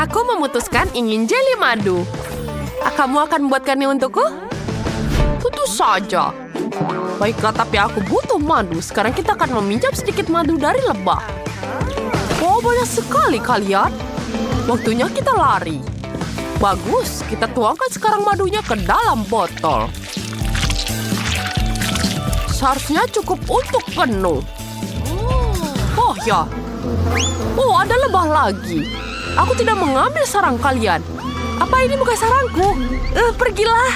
Aku memutuskan ingin jeli madu. Kamu akan membuatkannya untukku? Tentu saja. Baiklah, tapi aku butuh madu. Sekarang kita akan meminjam sedikit madu dari lebah. Oh, banyak sekali kalian. Waktunya kita lari. Bagus, kita tuangkan sekarang madunya ke dalam botol. Seharusnya cukup untuk penuh. Oh ya. Oh, ada lebah lagi. Aku tidak mengambil sarang kalian. Apa ini bukan sarangku? Pergilah.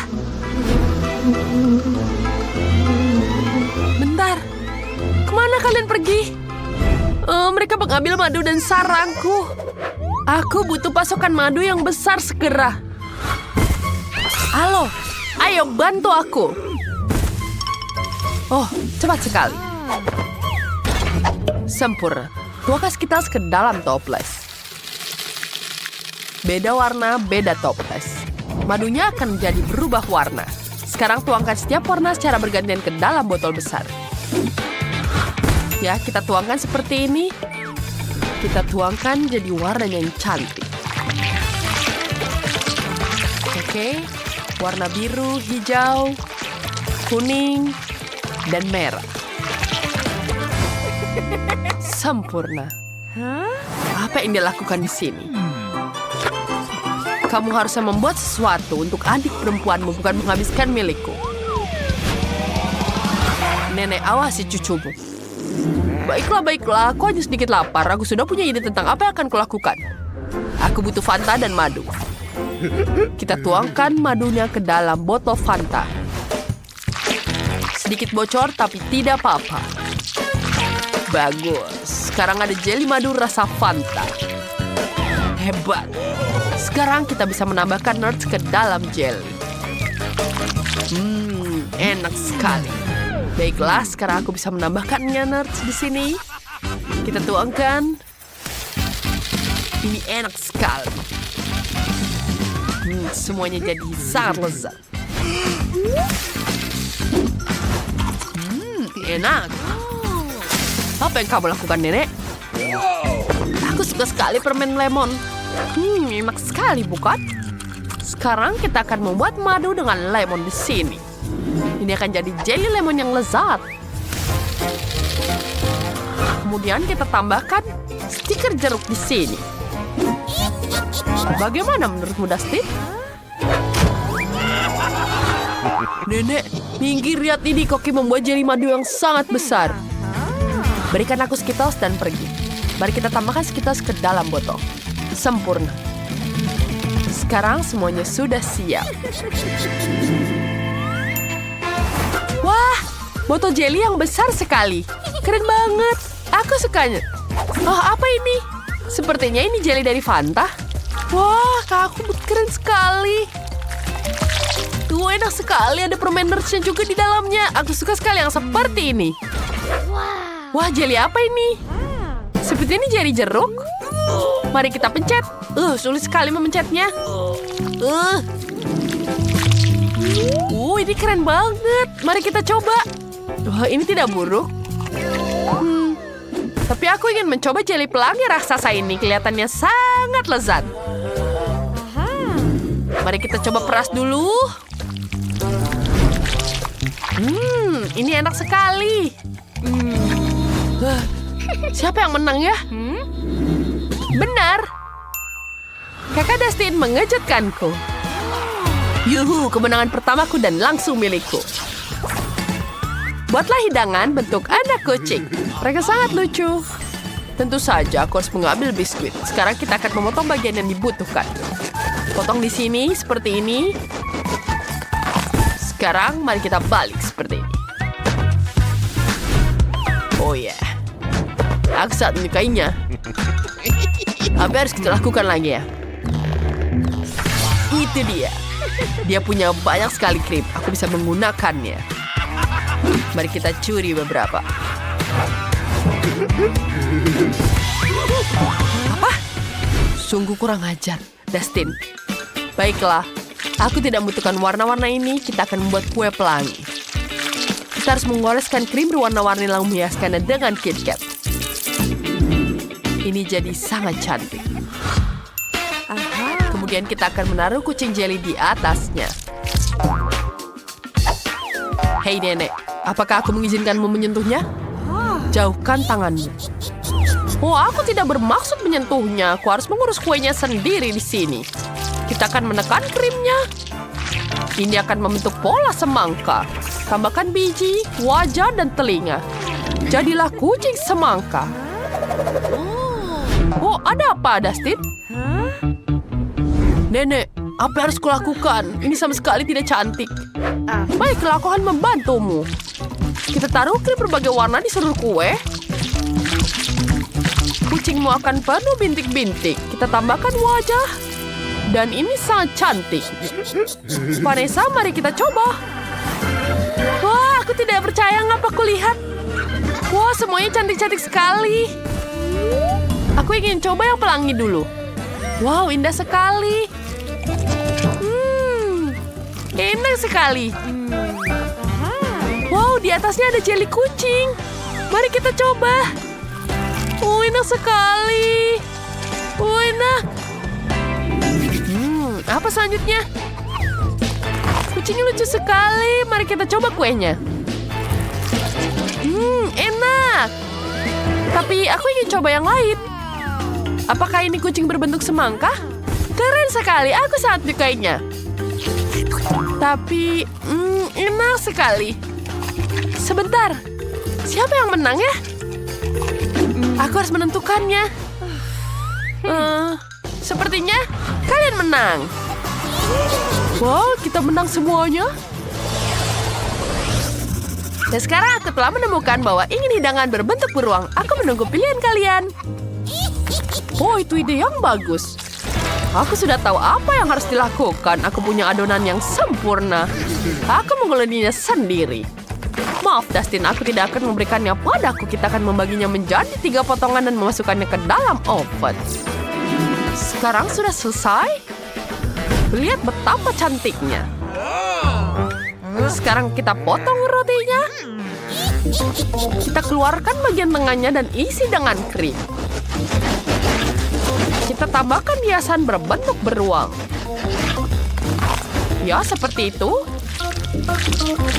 Bentar. Kemana kalian pergi? Mereka mengambil madu dan sarangku. Aku butuh pasokan madu yang besar segera. Halo, ayo bantu aku. Oh, cepat sekali. Sempurna. Tuangkan kita ke dalam toples. Beda warna, beda toples. Madunya akan menjadi berubah warna. Sekarang tuangkan setiap warna secara bergantian ke dalam botol besar. Ya, kita tuangkan seperti ini. Kita tuangkan jadi warna yang cantik. Oke, warna biru, hijau, kuning, dan merah. Sempurna. Apa yang dia lakukan di sini? Kamu harusnya membuat sesuatu untuk adik perempuanmu, bukan menghabiskan milikku. Nenek, awasi cucumu. Baiklah, aku hanya sedikit lapar. Aku sudah punya ide tentang apa yang akan kulakukan. Aku butuh Fanta dan madu. Kita tuangkan madunya ke dalam botol Fanta. Sedikit bocor, tapi tidak apa-apa. Bagus. Sekarang ada jeli madu rasa Fanta. Hebat. Sekarang kita bisa menambahkan nuts ke dalam jelly. Enak sekali. Baiklah, sekarang aku bisa menambahkannya nuts di sini. Kita tuangkan. Ini enak sekali. Semuanya jadi sangat lezat. Enak. Apa yang kamu lakukan, Nenek? Aku suka sekali permen lemon. Enak sekali, bukan? Sekarang kita akan membuat madu dengan lemon di sini. Ini akan jadi jelly lemon yang lezat. Kemudian kita tambahkan stiker jeruk di sini. Bagaimana menurutmu, Dustin? Nenek, minggir, lihat ini. Koki membuat jelly madu yang sangat besar. Berikan aku Skittles dan pergi. Mari kita tambahkan Skittles ke dalam botol. Sempurna. Sekarang semuanya sudah siap. Wah, botol jelly yang besar sekali. Keren banget. Aku sukanya. Oh, apa ini? Sepertinya ini jelly dari Fanta. Wah, aku keren sekali. Tuh, enak sekali. Ada permen nutsnya juga di dalamnya. Aku suka sekali yang seperti ini. Wah, jelly apa ini? Seperti ini jelly jeruk. Mari kita pencet. Sulit sekali memencetnya. Ini keren banget. Mari kita coba. Wah, ini tidak buruk. Tapi aku ingin mencoba jelly pelangi raksasa ini. Kelihatannya sangat lezat. Mari kita coba peras dulu. Ini enak sekali. Siapa yang menang ya? Benar. Kakak Dustin mengejutkanku. Yuhu, kemenangan pertamaku dan langsung milikku. Buatlah hidangan bentuk anak kucing. Mereka sangat lucu. Tentu saja aku harus mengambil biskuit. Sekarang kita akan memotong bagian yang dibutuhkan. Potong di sini seperti ini. Sekarang mari kita balik seperti ini. Oh ya, aku sangat menyukainya. Apa harus kita lakukan lagi ya? Itu dia. Dia punya banyak sekali krim. Aku bisa menggunakannya. Mari kita curi beberapa. Apa? Sungguh kurang ajar, Dustin. Baiklah, aku tidak membutuhkan warna-warna ini. Kita akan membuat kue pelangi. Kita harus mengoleskan krim berwarna-warni lalu menghiaskannya dengan KitKat. Ini jadi sangat cantik. Kemudian kita akan menaruh kucing jelly di atasnya. Hei nenek, apakah aku mengizinkanmu menyentuhnya? Jauhkan tanganmu. Oh, aku tidak bermaksud menyentuhnya. Aku harus mengurus kuenya sendiri di sini. Kita akan menekan krimnya. Ini akan membentuk pola semangka. Tambahkan biji, wajah, dan telinga. Jadilah kucing semangka. Oh, ada apa, Dustin? Nenek, apa yang harus kulakukan? Ini sama sekali tidak cantik. Baiklah, aku akan membantumu. Kita taruh krim berbagai warna di seluruh kue. Kucingmu akan penuh bintik-bintik. Kita tambahkan wajah. Dan ini sangat cantik. Vanessa, mari kita coba. Wah, aku tidak percaya ngapa aku lihat. Wah, semuanya cantik-cantik sekali. Aku ingin coba yang pelangi dulu. Wow, indah sekali. Enak sekali. Wow, di atasnya ada jelly kucing. Mari kita coba. Oh, enak sekali. Oh, enak. Apa selanjutnya? Kucingnya lucu sekali. Mari kita coba kuenya. Enak. Tapi aku ingin coba yang lain. Apakah ini kucing berbentuk semangka? Keren sekali. Aku sangat menyukainya. Tapi, enak sekali. Sebentar. Siapa yang menang ya? Aku harus menentukannya. Sepertinya kalian menang. Wow, kita menang semuanya. Dan sekarang aku telah menemukan bahwa ingin hidangan berbentuk beruang. Aku menunggu pilihan kalian. Oh, itu ide yang bagus. Aku sudah tahu apa yang harus dilakukan. Aku punya adonan yang sempurna. Aku menguleninya sendiri. Maaf, Dustin, aku tidak akan memberikannya padaku. Kita akan membaginya menjadi 3 potongan dan memasukkannya ke dalam oven. Sekarang sudah selesai. Lihat betapa cantiknya. Sekarang kita potong rotinya. Kita keluarkan bagian tengahnya dan isi dengan krim. Kita tambahkan hiasan berbentuk beruang. Ya, seperti itu.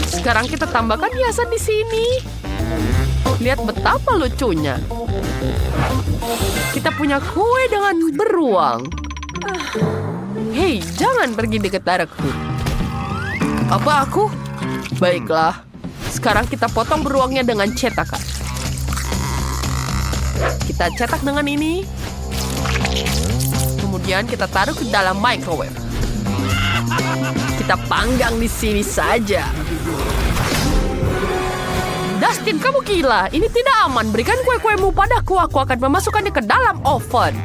Sekarang kita tambahkan hiasan di sini. Lihat betapa lucunya. Kita punya kue dengan beruang. Hei, jangan pergi dekat darahku. Apa aku? Baiklah. Sekarang kita potong beruangnya dengan cetakan. Kita cetak dengan ini. Kemudian kita taruh ke dalam microwave. Kita panggang di sini saja. Dustin, kamu gila. Ini tidak aman. Berikan kue-kuemu padaku. Aku akan memasukkannya ke dalam oven.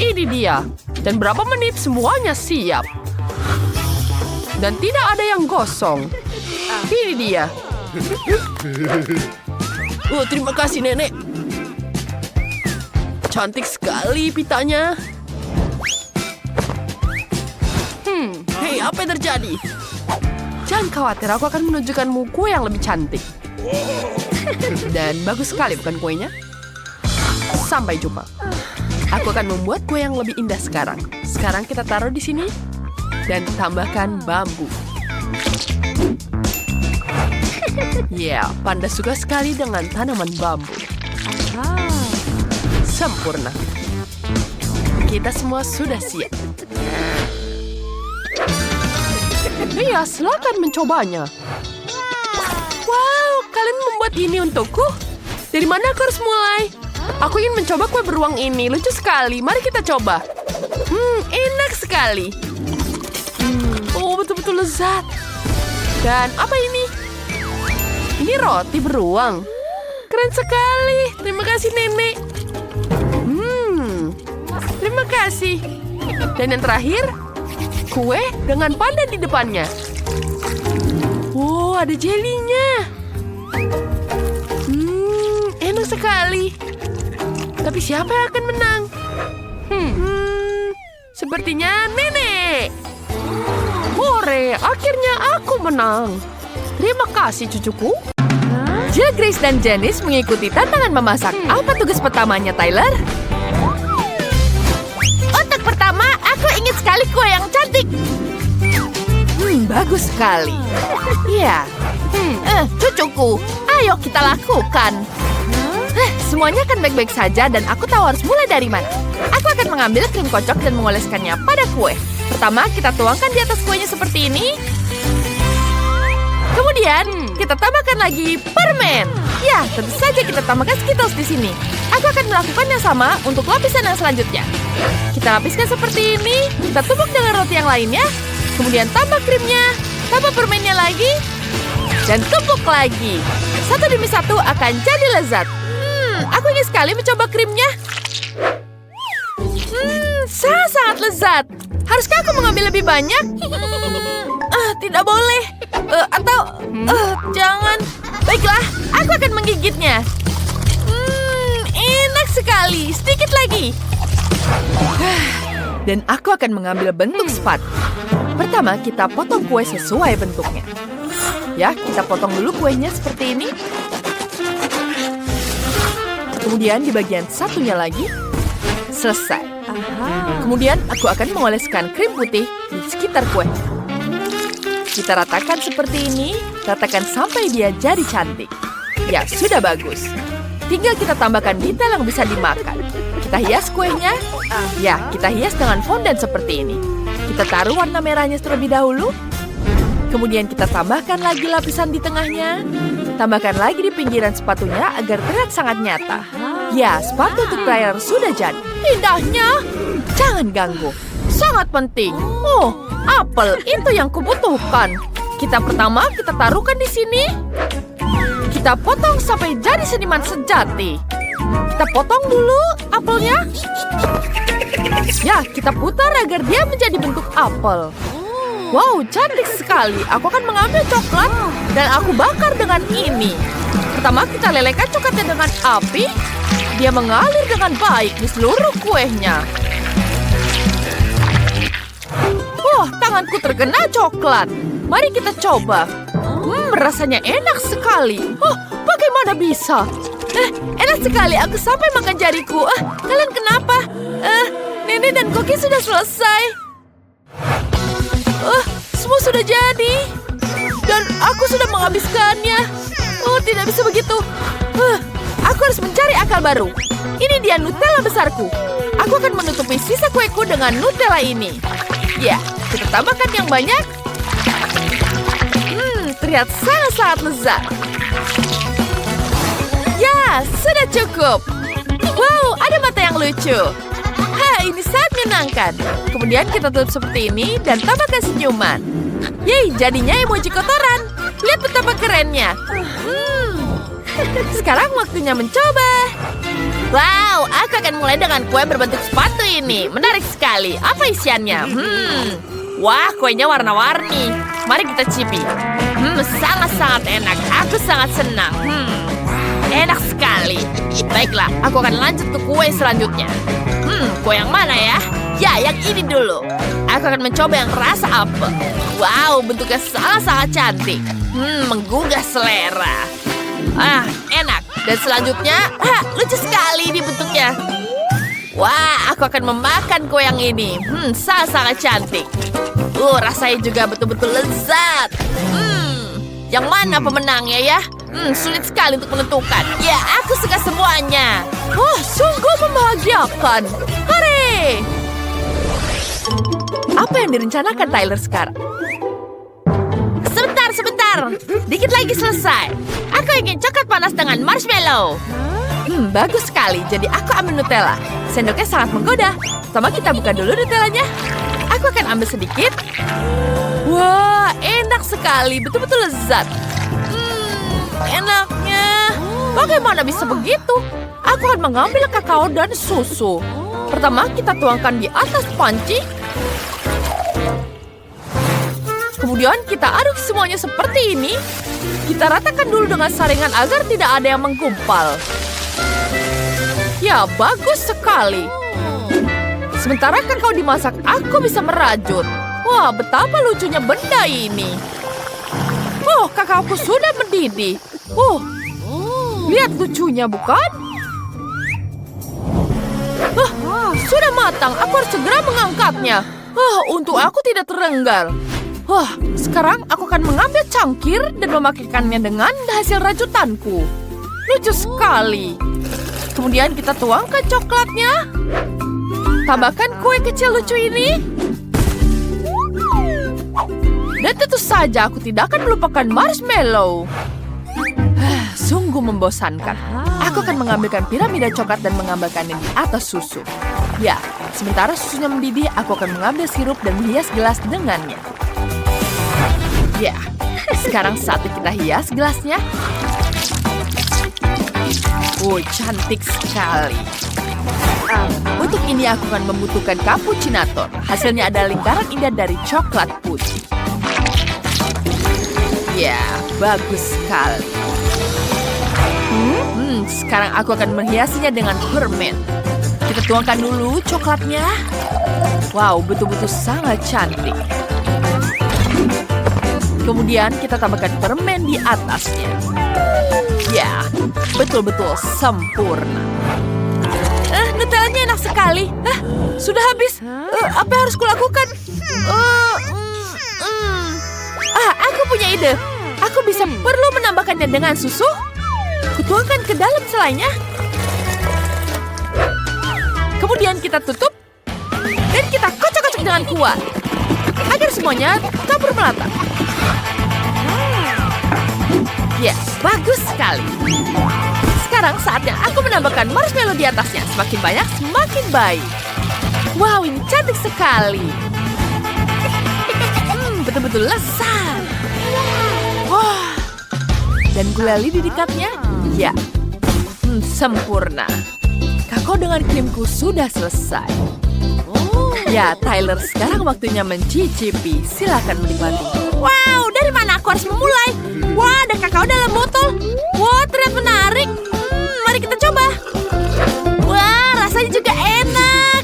Ini dia. Dan berapa menit semuanya siap. Dan tidak ada yang gosong. Ini dia. Oh, terima kasih, Nenek. Cantik sekali pitanya. Hei, apa yang terjadi? Jangan khawatir, aku akan menunjukkanmu kue yang lebih cantik. Dan bagus sekali bukan kuenya? Sampai jumpa. Aku akan membuat kue yang lebih indah sekarang. Sekarang kita taruh di sini dan tambahkan bambu. Ya, Panda suka sekali dengan tanaman bambu. Sempurna. Kita semua sudah siap. Iya, silakan mencobanya. Wow, kalian membuat ini untukku? Dari mana aku harus mulai? Aku ingin mencoba kue beruang ini. Lucu sekali. Mari kita coba. Enak sekali. Oh, betul-betul lezat. Dan apa ini? Ini roti beruang. Keren sekali. Terima kasih, Nenek. Terima kasih. Dan yang terakhir, kue dengan panda di depannya. Wow, ada jelinya. Enak sekali. Tapi siapa yang akan menang? Sepertinya Nenek. Hore, akhirnya aku menang. Terima kasih, cucuku. Jill, Grace, dan Janice mengikuti tantangan memasak. Apa tugas pertamanya, Tyler? Untuk pertama, bagus sekali. Ya, cucuku, ayo kita lakukan. Semuanya akan baik-baik saja dan aku tahu harus mulai dari mana. Aku akan mengambil krim kocok dan mengoleskannya pada kue. Pertama, kita tuangkan di atas kuenya seperti ini. Kemudian, kita tambahkan lagi permen. Ya, tentu saja kita tambahkan Skittles di sini. Aku akan melakukan yang sama untuk lapisan yang selanjutnya. Kita lapiskan seperti ini. Kita tumbuk dengan roti yang lainnya. Kemudian tambah krimnya, tambah permennya lagi, dan tumbuk lagi. Satu demi satu akan jadi lezat. Aku ingin sekali mencoba krimnya. Sangat lezat. Haruskah aku mengambil lebih banyak? Tidak boleh. Jangan. Baiklah, aku akan menggigitnya. Enak sekali. Sedikit lagi. Dan aku akan mengambil bentuk sepatu. Pertama, kita potong kue sesuai bentuknya. Ya, kita potong dulu kuenya seperti ini. Kemudian di bagian satunya lagi. Selesai. Kemudian aku akan mengoleskan krim putih di sekitar kue. Kita ratakan seperti ini. Ratakan sampai dia jadi cantik. Ya, sudah bagus. Tinggal kita tambahkan detail yang bisa dimakan. Kita hias kuenya. Ya, kita hias dengan fondant seperti ini. Kita taruh warna merahnya terlebih dahulu. Kemudian kita tambahkan lagi lapisan di tengahnya. Tambahkan lagi di pinggiran sepatunya agar terlihat sangat nyata. Ya, sepatu untuk trial sudah jadi. Indahnya. Jangan ganggu. Sangat penting. Oh, apel itu yang kubutuhkan. Pertama, kita taruhkan di sini. Kita potong sampai jadi seniman sejati. Kita potong dulu apelnya. Ya, kita putar agar dia menjadi bentuk apel. Wow, cantik sekali. Aku akan mengambil coklat dan aku bakar dengan ini. Pertama, kita lelehkan coklatnya dengan api. Dia mengalir dengan baik di seluruh kuenya. Wah, tanganku terkena coklat. Mari kita coba. Rasanya enak sekali. Oh, bagaimana bisa? Enak sekali. Aku sampai makan jariku. Kalian kenapa? Nenek dan Koki sudah selesai. Semua sudah jadi. Dan aku sudah menghabiskannya. Oh, tidak bisa begitu. Aku harus mencari akal baru. Ini dia Nutella besarku. Aku akan menutupi sisa kueku dengan Nutella ini. Ya, kita tambahkan yang banyak. Terlihat sangat-sangat lezat. Ya, sudah cukup. Wow, ada mata yang lucu. Ini sangat menyenangkan. Kemudian kita tutup seperti ini dan tambahkan senyuman. Yeay, jadinya emoji kotoran. Lihat betapa kerennya. Sekarang waktunya mencoba. Wow, aku akan mulai dengan kue berbentuk sepatu ini. Menarik sekali. Apa isiannya? Wah, kuenya warna-warni. Mari kita cipi. Sangat-sangat enak. Aku sangat senang. Enak sekali. Baiklah, aku akan lanjut ke kue selanjutnya. Kue yang mana ya? Ya, yang ini dulu. Aku akan mencoba yang rasa apel. Wow, bentuknya sangat-sangat cantik. Menggugah selera. Enak. Dan selanjutnya, lucu sekali di bentuknya. Wah, aku akan memakan kue yang ini. Sangat-sangat cantik. Rasanya juga betul-betul lezat. Yang mana pemenangnya ya? Sulit sekali untuk menentukan. Ya, aku suka semuanya. Sungguh membahagiakan. Hore! Apa yang direncanakan Tyler sekarang? Sebentar. Dikit lagi selesai. Aku ingin coklat panas dengan marshmallow. Bagus sekali. Jadi aku ambil Nutella. Sendoknya sangat menggoda. Pertama kita buka dulu Nutellanya. Aku akan ambil sedikit. Wah, enak sekali. Betul-betul lezat. Enaknya. Bagaimana bisa begitu? Aku akan mengambil kakao dan susu. Pertama, kita tuangkan di atas panci. Kemudian kita aduk semuanya seperti ini. Kita ratakan dulu dengan saringan agar tidak ada yang menggumpal. Ya, bagus sekali. Sementara kakao dimasak, aku bisa merajut. Wah, betapa lucunya benda ini. Kakaoku sudah mendidih. Lihat lucunya, bukan? Sudah matang. Aku harus segera mengangkatnya. Untuk aku tidak terenggal. Wah, sekarang aku akan mengambil cangkir dan memakaikannya dengan hasil rajutanku. Lucu sekali. Kemudian kita tuangkan coklatnya. Tambahkan kue kecil lucu ini. Dan tentu saja aku tidak akan melupakan marshmallow. Sungguh membosankan. Aku akan mengambilkan piramida coklat dan mengambilkannya di atas susu. Ya, sementara susunya mendidih, aku akan mengambil sirup dan menghias gelas dengannya. Ya, sekarang saatnya kita hias gelasnya. Oh, cantik sekali. Untuk ini aku akan membutuhkan cappuccinator. Hasilnya adalah lingkaran indah dari coklat putih. Ya, bagus sekali. Sekarang aku akan menghiasinya dengan permen. Kita tuangkan dulu coklatnya. Wow, betul-betul sangat cantik. Kemudian kita tambahkan permen di atasnya. Ya, betul-betul sempurna. Nutellanya enak sekali. Sudah habis. Apa yang harus kulakukan? Aku punya ide. Aku bisa perlu menambahkannya dengan susu. Kutuangkan ke dalam selainya. Kemudian kita tutup. Dan kita kocok-kocok dengan kuat. Agar semuanya campur merata. Ya, bagus sekali. Sekarang saatnya aku menambahkan marshmallow di atasnya. Semakin banyak, semakin baik. Wow, ini cantik sekali. Betul-betul lezat. Wah. Dan gulali di dekatnya. Ya. Sempurna. Kakao dengan krimku sudah selesai. Ya, Tyler, sekarang waktunya mencicipi. Silakan menikmati. Wow, dari mana aku harus memulai? Wah, ada kakao dalam botol. Wah, terlihat menarik. Mari kita coba. Wah, rasanya juga enak.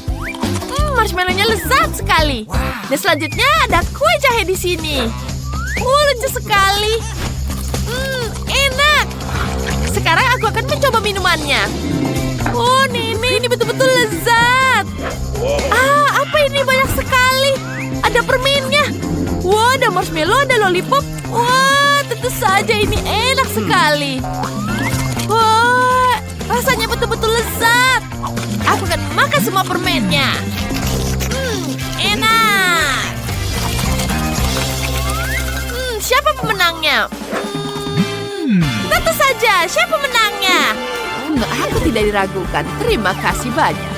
Marshmallow-nya lezat sekali. Dan selanjutnya ada kue jahe di sini. Lucu sekali. Enak. Sekarang aku akan mencoba minumannya. Oh, ini betul-betul lezat. Apa ini banyak sekali. Ada permennya. Wah, ada marshmallow, ada lollipop. Wah, tentu saja ini enak sekali. Wah, rasanya betul-betul lezat. Aku akan makan semua permennya. Enak. Siapa pemenangnya? Tentu saja, siapa pemenangnya? Aku tidak diragukan. Terima kasih banyak.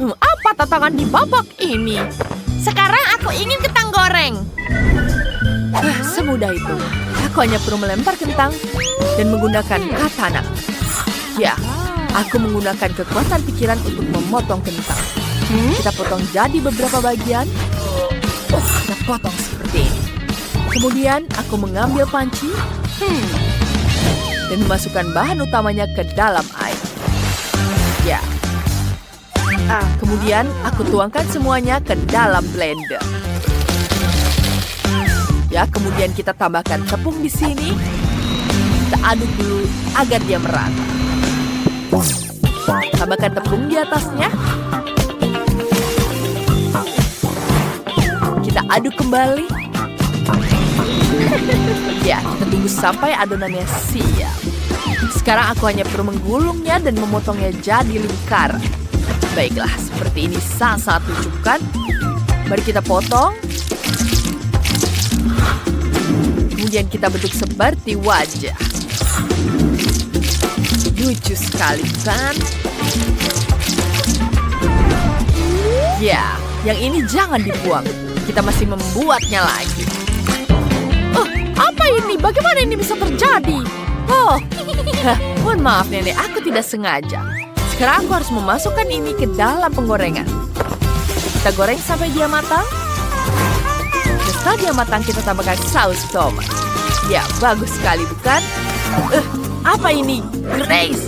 Apa tantangan di babak ini? Sekarang aku ingin kentang goreng. Semudah itu. Aku hanya perlu melempar kentang dan menggunakan katana. Ya, aku menggunakan kekuatan pikiran untuk memotong kentang. Kita potong jadi beberapa bagian. Kita potong seperti ini. Kemudian aku mengambil panci dan memasukkan bahan utamanya ke dalam air. Ya. Kemudian aku tuangkan semuanya ke dalam blender. Ya, kemudian kita tambahkan tepung di sini. Kita aduk dulu agar dia merata. Tambahkan tepung di atasnya. Kita aduk kembali. Ya, kita tunggu sampai adonannya siap. Sekarang aku hanya perlu menggulungnya dan memotongnya jadi lingkaran. Baiklah, seperti ini sangat lucu kan? Mari kita potong. Kemudian kita bentuk seperti wajah. Lucu sekali kan? Ya, yang ini jangan dibuang. Kita masih membuatnya lagi. Apa ini? Bagaimana ini bisa terjadi? Mohon maaf nenek, aku tidak sengaja. Sekarang aku harus memasukkan ini ke dalam penggorengan. Kita goreng sampai dia matang. Dan setelah dia matang, kita tambahkan saus tomat. Ya, bagus sekali bukan? Apa ini? Grace!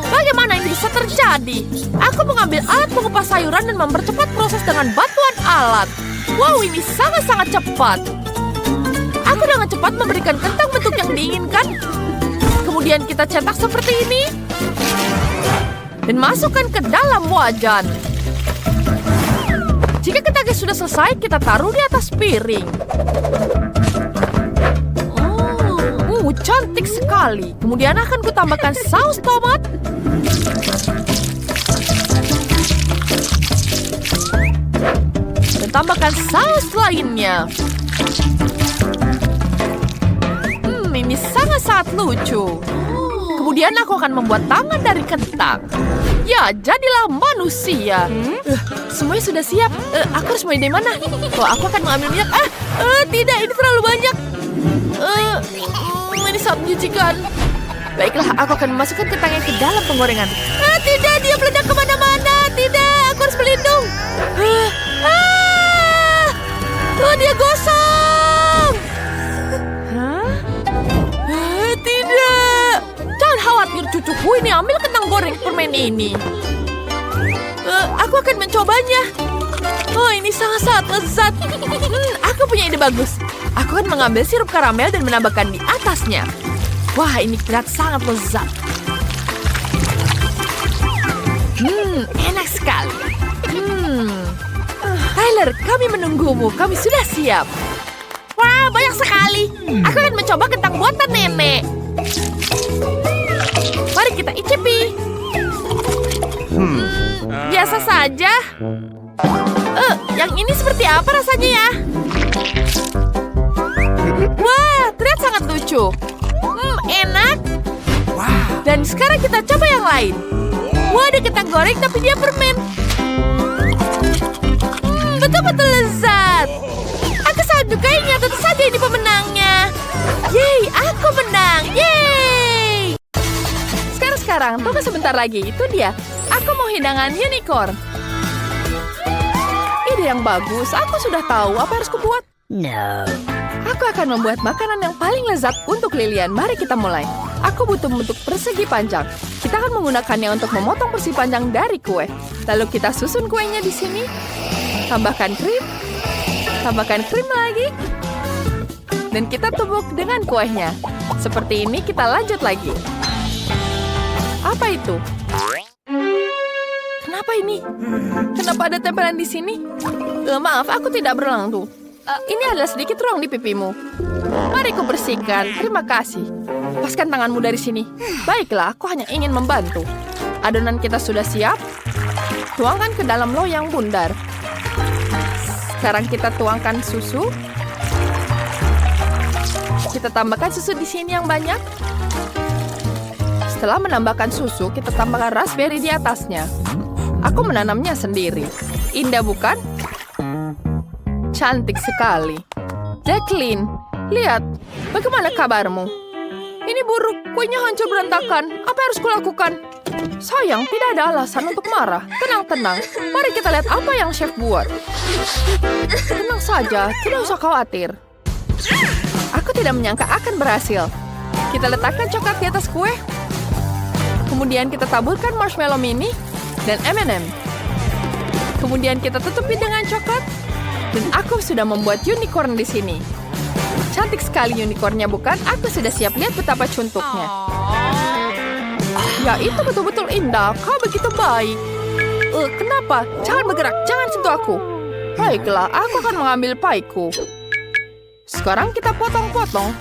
Bagaimana ini bisa terjadi? Aku mengambil alat pengupas sayuran dan mempercepat proses dengan bantuan alat. Wow, ini sangat-sangat cepat. Aku dengan cepat memberikan kentang bentuk yang diinginkan. Kemudian kita cetak seperti ini. Dan masukkan ke dalam wajan. Jika ketangnya sudah selesai, kita taruh di atas piring. Cantik sekali. Kemudian akan kutambahkan saus tomat. Dan tambahkan saus lainnya. Ini sangat-sangat lucu. Kemudian aku akan membuat tangan dari kentang. Ya, jadilah manusia. Semuanya sudah siap. Aku harus mulai dari mana? Aku akan mengambil minyak. Tidak, ini terlalu banyak. Ini sangat menjijikan. Baiklah, aku akan memasukkan kentangnya ke dalam penggorengan. Tidak, dia meledak kemana-mana. Tidak, aku harus berlindung. Dia gosong. Tidak. Jangan khawatir, cucuku. Ini ambil kentang goreng permen ini. Aku akan mencobanya. Ini sangat-sangat lezat. Aku punya ide bagus. Aku akan mengambil sirup karamel dan menambahkan di atasnya. Wah, ini terlihat sangat lezat. Enak sekali. Tyler, kami menunggumu. Kami sudah siap. Wah, banyak sekali. Aku akan mencoba kentang buatan nenek. Mari kita icipi. Biasa saja. Yang ini seperti apa rasanya ya? Wah, terlihat sangat lucu. Enak. Dan sekarang kita coba yang lain. Wah, ada kentang goreng tapi dia permen. Betul-betul lezat. Aku sangat menyukainya. Tentu saja ini pemenangnya. Yeay, aku menang. Yeay. Sekarang, tunggu sebentar lagi. Itu dia. Aku mau hidangan unicorn. Ide yang bagus. Aku sudah tahu apa yang harus kubuat. No. Aku akan membuat makanan yang paling lezat untuk Lilian. Mari kita mulai. Aku butuh bentuk persegi panjang. Kita akan menggunakannya untuk memotong persegi panjang dari kue. Lalu kita susun kuenya di sini. Tambahkan krim. Tambahkan krim lagi. Dan kita tumbuk dengan kuenya. Seperti ini kita lanjut lagi. Apa itu? Kenapa ini? Kenapa ada tempelan di sini? Maaf, aku tidak berenang tuh. Ini adalah sedikit ruang di pipimu. Mari ku bersihkan. Terima kasih. Lepaskan tanganmu dari sini. Baiklah, aku hanya ingin membantu. Adonan kita sudah siap. Tuangkan ke dalam loyang bundar. Sekarang kita tuangkan susu. Kita tambahkan susu di sini yang banyak. Setelah menambahkan susu, kita tambahkan raspberry di atasnya. Aku menanamnya sendiri. Indah bukan? Cantik sekali. Jacqueline, lihat. Bagaimana kabarmu? Ini buruk. Kuenya hancur berantakan. Apa yang harus kulakukan? Sayang, tidak ada alasan untuk marah. Tenang-tenang. Mari kita lihat apa yang chef buat. Tenang saja. Tidak usah khawatir. Aku tidak menyangka akan berhasil. Kita letakkan coklat di atas kue. Kemudian kita taburkan marshmallow mini dan M&M. Kemudian kita tutupi dengan coklat. Dan aku sudah membuat unicorn di sini. Cantik sekali unicornnya, bukan? Aku sudah siap lihat betapa cuntuknya. Ya, itu betul-betul indah. Kau begitu baik. Kenapa? Jangan bergerak. Jangan sentuh aku. Baiklah, aku akan mengambil pieku. Sekarang kita potong-potong.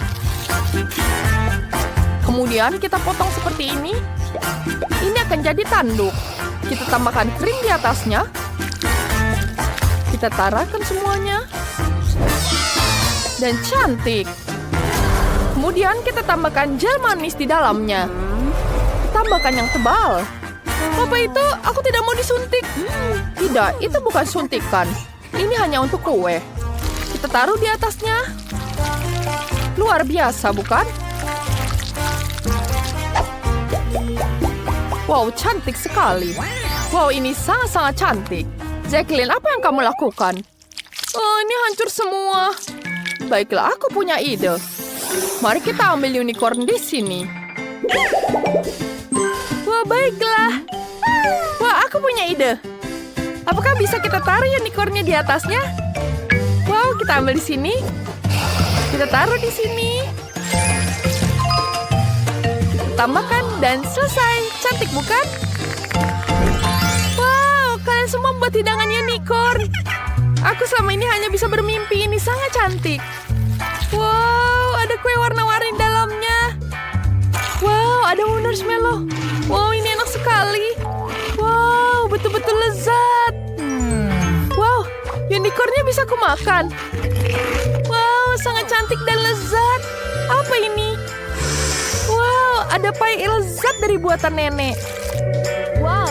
Kemudian kita potong seperti ini. Ini akan jadi tanduk. Kita tambahkan krim di atasnya. Kita tarakkan semuanya. Dan cantik. Kemudian kita tambahkan gel manis di dalamnya. Tambahkan yang tebal. Apa itu? Aku tidak mau disuntik. Tidak, itu bukan suntikan. Ini hanya untuk kue. Kita taruh di atasnya. Luar biasa, bukan? Wow, cantik sekali. Wow, ini sangat-sangat cantik. Jacqueline, apa yang kamu lakukan? Oh, ini hancur semua. Baiklah, aku punya ide. Mari kita ambil unicorn di sini. Wah, baiklah. Wah, aku punya ide. Apakah bisa kita taruh unicornnya di atasnya? Wow, kita ambil di sini. Kita taruh di sini. Tambahkan dan selesai. Cantik bukan? Wow, kalian semua membuat hidangan unicorn. Aku selama ini hanya bisa bermimpi, ini sangat cantik. Wow, ada kue warna-warni di dalamnya. Wow, ada marshmallow. Wow, ini enak sekali. Wow, betul-betul lezat. Wow, unicornnya bisa kumakan. Wow, sangat cantik dan lezat. Apa ini? Wow, ada pie lezat dari buatan nenek. Wow.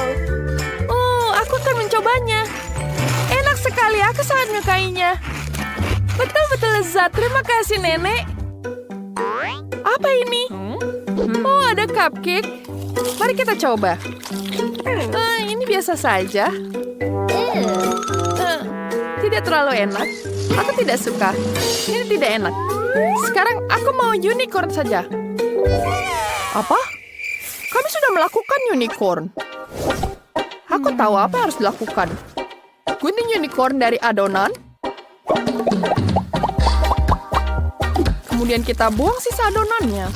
Oh, aku akan mencobanya. Enak sekali, aku sangat menyukainya. Betul-betul lezat. Terima kasih, Nenek. Apa ini? Oh, ada cupcake. Mari kita coba. Ini biasa saja. Tidak terlalu enak. Aku tidak suka. Ini tidak enak. Sekarang aku mau unicorn saja. Apa? Kami sudah melakukan unicorn. Aku tahu apa yang harus dilakukan. Gunting unicorn dari adonan. Kemudian kita buang sisa adonannya.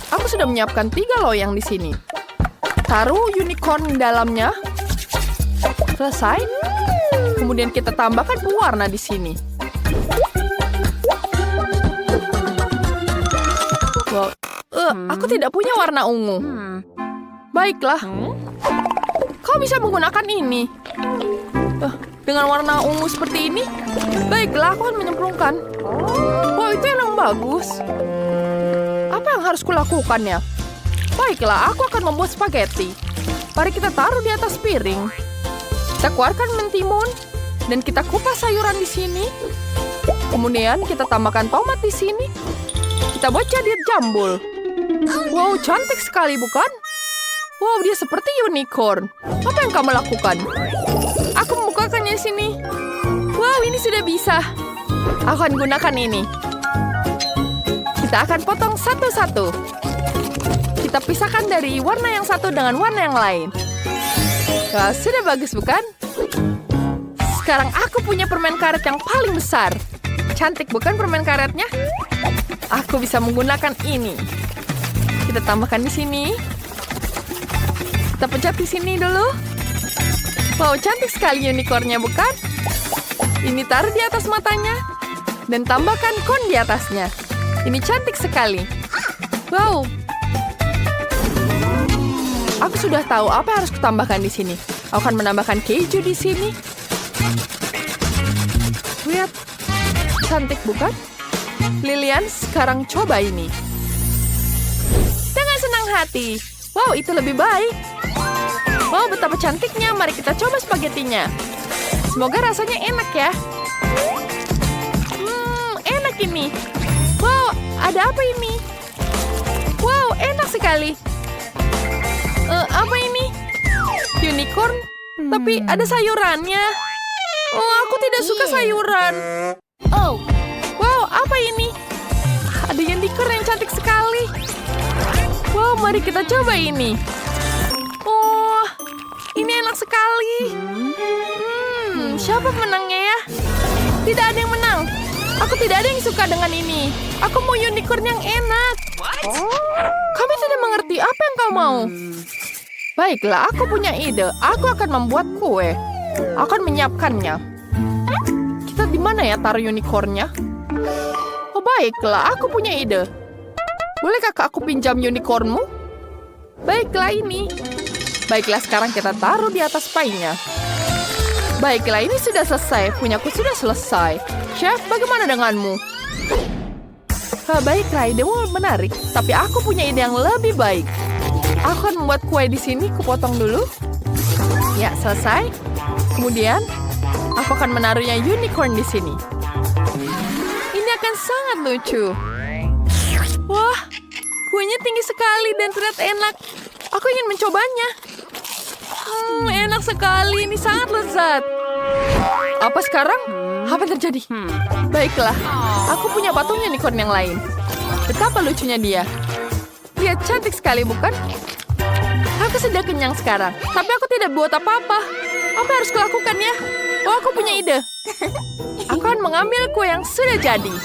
Aku sudah menyiapkan 3 loyang di sini. Taruh unicorn di dalamnya. Selesai. Kemudian kita tambahkan pewarna di sini. Wow. Aku tidak punya warna ungu. Baiklah. Kau bisa menggunakan ini. Dengan warna ungu seperti ini, baiklah, aku akan menyemprongkan. Wow, itu yang bagus. Apa yang harus kulakukannya? Baiklah, aku akan membuat spaghetti. Mari kita taruh di atas piring. Kita keluarkan mentimun dan kita kupas sayuran di sini. Kemudian kita tambahkan tomat di sini. Kita buat jadi jambul. Wow, cantik sekali, bukan? Wow, dia seperti unicorn. Apa yang kamu lakukan? Aku membukakannya di sini. Wow, ini sudah bisa. Aku akan gunakan ini. Kita akan potong satu-satu. Kita pisahkan dari warna yang satu dengan warna yang lain. Wah, sudah bagus, bukan? Sekarang aku punya permen karet yang paling besar. Cantik, bukan permen karetnya? Aku bisa menggunakan ini. Kita tambahkan di sini. Kita pencet di sini dulu. Wow, cantik sekali unicornnya, bukan? Ini taruh di atas matanya. Dan tambahkan kon di atasnya. Ini cantik sekali. Wow. Aku sudah tahu apa yang harus kutambahkan di sini. Aku akan menambahkan keju di sini. Lihat. Cantik, bukan? Lilian, sekarang coba ini. Dengan senang hati. Wow, itu lebih baik. Wow, betapa cantiknya. Mari kita coba spagettinya. Semoga rasanya enak ya. Enak ini. Wow, ada apa ini? Wow, enak sekali. Apa ini? Unicorn? Tapi ada sayurannya. Oh, aku tidak suka sayuran. Oh, wow, apa ini? Ada unicorn yang cantik sekali. Wow, mari kita coba ini. Oh, ini enak sekali. Siapa menangnya ya? Tidak ada yang menang. Aku tidak ada yang suka dengan ini. Aku mau unicorn yang enak. Kami tidak mengerti apa yang kau mau. Baiklah, aku punya ide. Aku akan membuat kue. Aku akan menyiapkannya. Kita di mana ya taruh unicornnya? Oh, baiklah, aku punya ide. Bolehkah aku pinjam unicornmu? Baiklah ini. Baiklah, sekarang kita taruh di atas pie-nya. Baiklah, ini sudah selesai. Punyaku sudah selesai. Chef, bagaimana denganmu? Baiklah, idemu menarik. Tapi aku punya ide yang lebih baik. Aku akan membuat kue di sini. Kupotong dulu. Ya, selesai. Kemudian, aku akan menaruhnya unicorn di sini. Ini akan sangat lucu. Wah, kuenya tinggi sekali dan terlihat enak. Aku ingin mencobanya. Enak sekali. Ini sangat lezat. Apa sekarang? Apa yang terjadi? Baiklah, aku punya patung unicorn yang lain. Betapa lucunya dia. Lihat, cantik sekali, bukan? Aku sudah kenyang sekarang, tapi aku tidak buat apa-apa. Apa yang harus kulakukan ya? Oh, aku punya ide. Aku akan mengambil kue yang sudah jadi.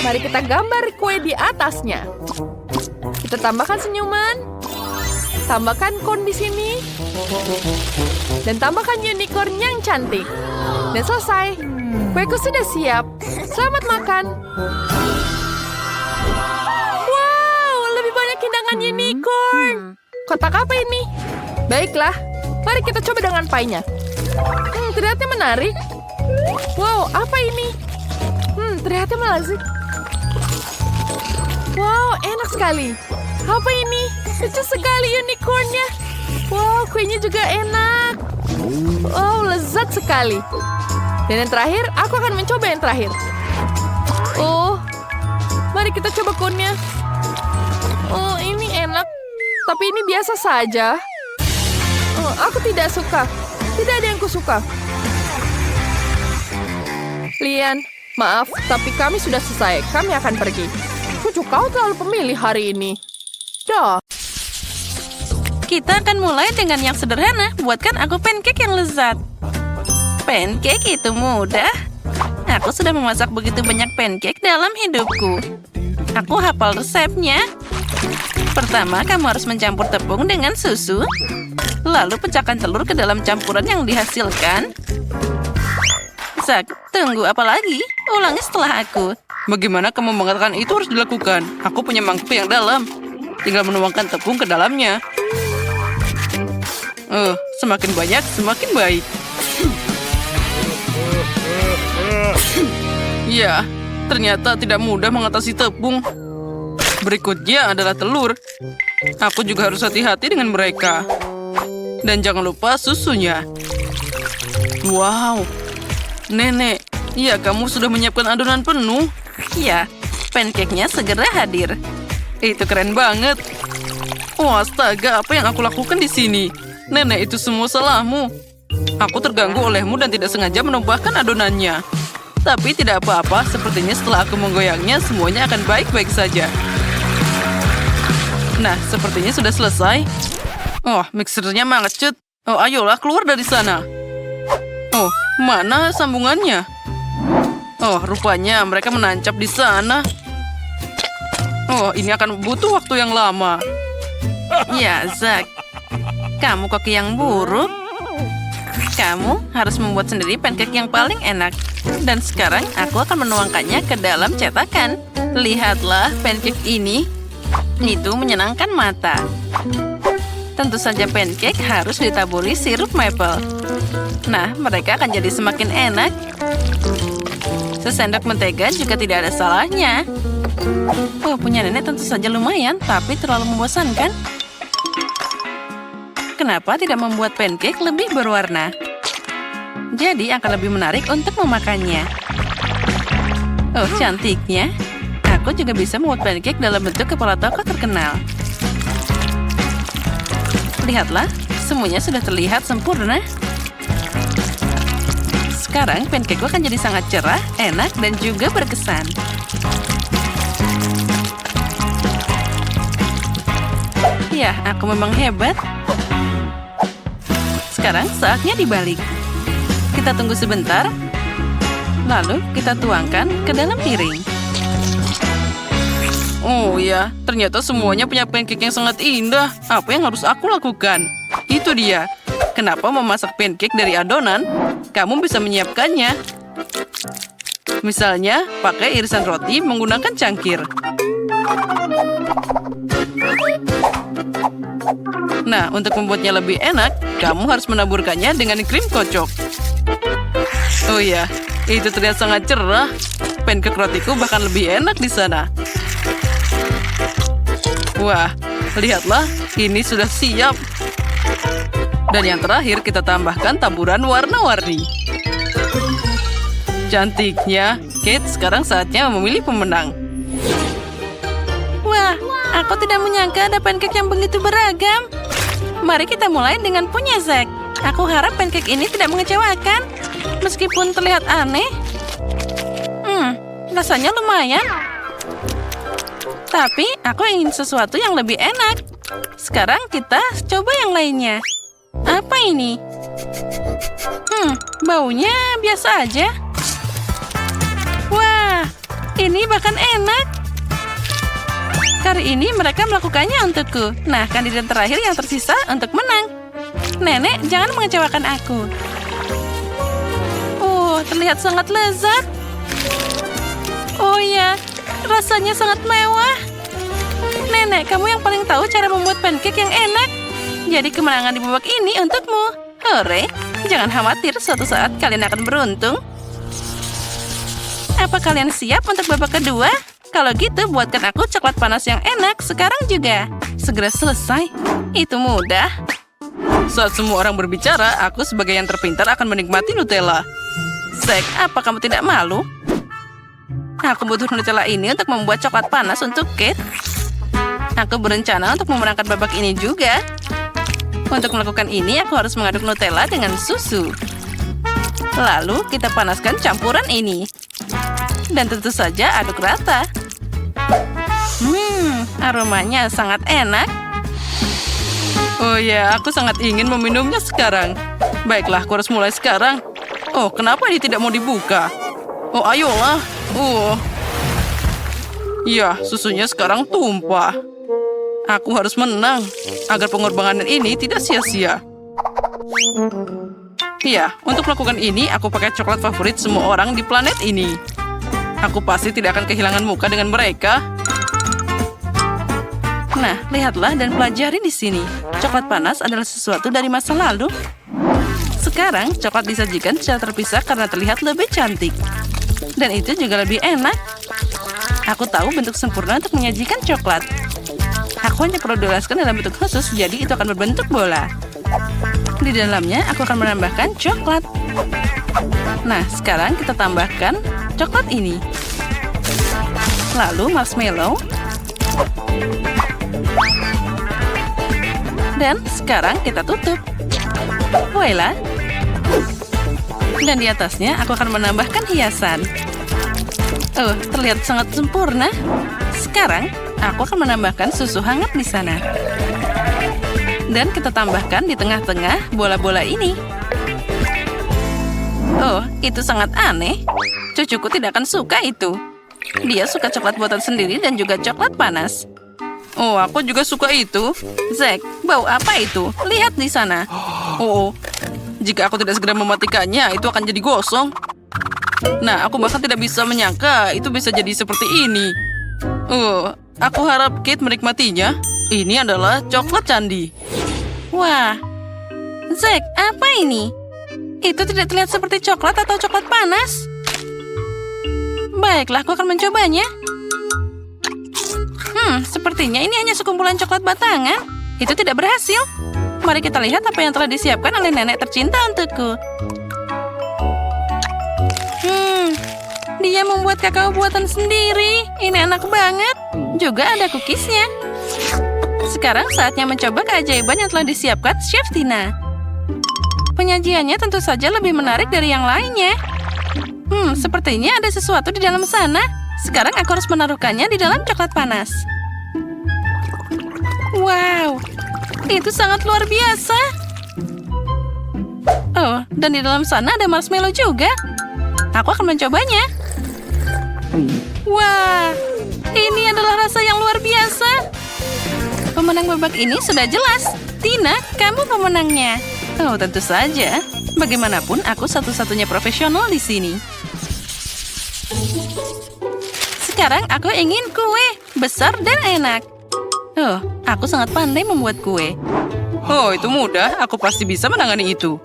Mari kita gambar kue di atasnya. Kita tambahkan senyuman. Tambahkan kon di sini. Dan tambahkan unicorn yang cantik. Dan selesai. Kueku sudah siap. Selamat makan. Wow, lebih banyak hidangan unicorn. Kotak apa ini? Baiklah, mari kita coba dengan pie-nya. Ternyata menarik. Wow, apa ini? Ternyata melazat. Wow, enak sekali. Apa ini? Lucu sekali unicorn-nya. Wow, kuenya juga enak. Wow, lezat sekali. Dan yang terakhir, aku akan mencoba yang terakhir. Oh, mari kita coba cone-nya. Oh, ini enak. Tapi ini biasa saja. Oh, aku tidak suka. Tidak ada yang kusuka. Lian, maaf, tapi kami sudah selesai. Kami akan pergi. Cucu, kau terlalu pemilih hari ini. Dah. Kita akan mulai dengan yang sederhana. Buatkan aku pancake yang lezat. Pancake itu mudah. Aku sudah memasak begitu banyak pancake dalam hidupku. Aku hafal resepnya. Pertama, kamu harus mencampur tepung dengan susu. Lalu pecahkan telur ke dalam campuran yang dihasilkan. Zak, tunggu apa lagi? Ulangi setelah aku. Bagaimana kamu mengatakan itu harus dilakukan? Aku punya mangkuk yang dalam. Tinggal menuangkan tepung ke dalamnya. Semakin banyak, semakin baik. Ya, ternyata tidak mudah mengatasi tepung. Berikutnya adalah telur. Aku juga harus hati-hati dengan mereka. Dan jangan lupa susunya. Wow, Nenek, ya kamu sudah menyiapkan adonan penuh. Ya, pancake-nya segera hadir. Itu keren banget. Oh, astaga, apa yang aku lakukan di sini? Nenek, itu semua salahmu. Aku terganggu olehmu dan tidak sengaja menumpahkan adonannya. Tapi tidak apa-apa, sepertinya setelah aku menggoyangnya, semuanya akan baik-baik saja. Nah, sepertinya sudah selesai. Oh, mixernya mangecut. Oh, ayolah keluar dari sana. Oh, mana sambungannya? Oh, rupanya mereka menancap di sana. Oh, ini akan butuh waktu yang lama. Ya, Zak. Kamu koki yang buruk. Kamu harus membuat sendiri pancake yang paling enak. Dan sekarang aku akan menuangkannya ke dalam cetakan. Lihatlah pancake ini. Itu menyenangkan mata. Tentu saja pancake harus ditaburi sirup maple. Nah, mereka akan jadi semakin enak. Sesendok mentega juga tidak ada salahnya. Oh, punya nenek tentu saja lumayan, tapi terlalu membosankan. Kenapa tidak membuat pancake lebih berwarna? Jadi akan lebih menarik untuk memakannya. Oh, cantiknya. Aku juga bisa membuat pancake dalam bentuk kepala tokoh terkenal. Lihatlah, semuanya sudah terlihat sempurna. Sekarang pancake-ku akan jadi sangat cerah, enak, dan juga berkesan. Ya, aku memang hebat. Sekarang saatnya dibalik. Kita tunggu sebentar. Lalu kita tuangkan ke dalam piring. Oh ya, ternyata semuanya punya pancake yang sangat indah. Apa yang harus aku lakukan? Itu dia. Kenapa memasak pancake dari adonan? Kamu bisa menyiapkannya. Misalnya, pakai irisan roti menggunakan cangkir. Nah, untuk membuatnya lebih enak, kamu harus menaburkannya dengan krim kocok. Oh ya, itu terlihat sangat cerah. Pancake rotiku bahkan lebih enak di sana. Wah, lihatlah, ini sudah siap. Dan yang terakhir, kita tambahkan taburan warna-warni. Cantiknya. Kate, sekarang saatnya memilih pemenang. Wah, aku tidak menyangka ada pancake yang begitu beragam. Mari kita mulai dengan punya Zack. Aku harap pancake ini tidak mengecewakan. Meskipun terlihat aneh. Rasanya lumayan. Tapi aku ingin sesuatu yang lebih enak. Sekarang kita coba yang lainnya. Apa ini? Baunya biasa aja. Wah, ini bahkan enak. Kali ini mereka melakukannya untukku. Nah, kandidat terakhir yang tersisa untuk menang. Nenek, jangan mengecewakan aku. terlihat sangat lezat. Oh ya, rasanya sangat mewah. Nenek, kamu yang paling tahu cara membuat pancake yang enak. Jadi kemenangan di babak ini untukmu. Hore, jangan khawatir, suatu saat kalian akan beruntung. Apa kalian siap untuk babak kedua? Kalau gitu, buatkan aku coklat panas yang enak sekarang juga. Segera selesai. Itu mudah. Saat semua orang berbicara, aku sebagai yang terpintar akan menikmati Nutella. Zack, apa kamu tidak malu? Aku butuh Nutella ini untuk membuat coklat panas untuk Kate. Aku berencana untuk memenangkan babak ini juga. Untuk melakukan ini, aku harus mengaduk Nutella dengan susu. Lalu, kita panaskan campuran ini. Dan tentu saja aduk rata. Aromanya sangat enak. Oh ya, aku sangat ingin meminumnya sekarang. Baiklah, aku harus mulai sekarang. Oh, kenapa ini tidak mau dibuka? Oh, ayolah. Oh. Ya, susunya sekarang tumpah. Aku harus menang, agar pengorbanan ini tidak sia-sia. Ya, untuk melakukan ini, aku pakai coklat favorit semua orang di planet ini. Aku pasti tidak akan kehilangan muka dengan mereka. Nah, lihatlah dan pelajari di sini. Coklat panas adalah sesuatu dari masa lalu. Sekarang, coklat disajikan secara terpisah karena terlihat lebih cantik. Dan itu juga lebih enak. Aku tahu bentuk sempurna untuk menyajikan coklat. Aku hanya perlu dioleskan dalam bentuk khusus, jadi itu akan berbentuk bola. Di dalamnya, aku akan menambahkan coklat. Nah, sekarang kita tambahkan coklat ini. Lalu marshmallow. Dan sekarang kita tutup. Voila. Dan di atasnya aku akan menambahkan hiasan. Oh, terlihat sangat sempurna. Sekarang aku akan menambahkan susu hangat di sana. Dan kita tambahkan di tengah-tengah bola-bola ini. Oh, itu sangat aneh. Cucuku tidak akan suka itu. Dia suka coklat buatan sendiri dan juga coklat panas. Oh, aku juga suka itu. Zack, bau apa itu? Lihat di sana. Oh, jika aku tidak segera mematikannya, itu akan jadi gosong. Nah, aku bahkan tidak bisa menyangka itu bisa jadi seperti ini. Oh, aku harap Kate menikmatinya. Ini adalah coklat candi. Wah, Zack, apa ini? Itu tidak terlihat seperti coklat atau coklat panas. Baiklah, aku akan mencobanya. Sepertinya ini hanya sekumpulan coklat batangan. Itu tidak berhasil. Mari kita lihat apa yang telah disiapkan oleh nenek tercinta untukku. Dia membuat kakao buatan sendiri. Ini enak banget. Juga ada cookiesnya. Sekarang saatnya mencoba keajaiban yang telah disiapkan Chef Tina. Penyajiannya tentu saja lebih menarik dari yang lainnya. Sepertinya ada sesuatu di dalam sana. Sekarang aku harus menaruhkannya di dalam coklat panas. Wow, itu sangat luar biasa. Oh, dan di dalam sana ada marshmallow juga. Aku akan mencobanya. Wah, ini adalah rasa yang luar biasa. Pemenang babak ini sudah jelas. Tina, kamu pemenangnya. Oh, tentu saja. Bagaimanapun, aku satu-satunya profesional di sini. Sekarang aku ingin kue besar dan enak. Oh, aku sangat pandai membuat kue. Oh, itu mudah. Aku pasti bisa menangani itu.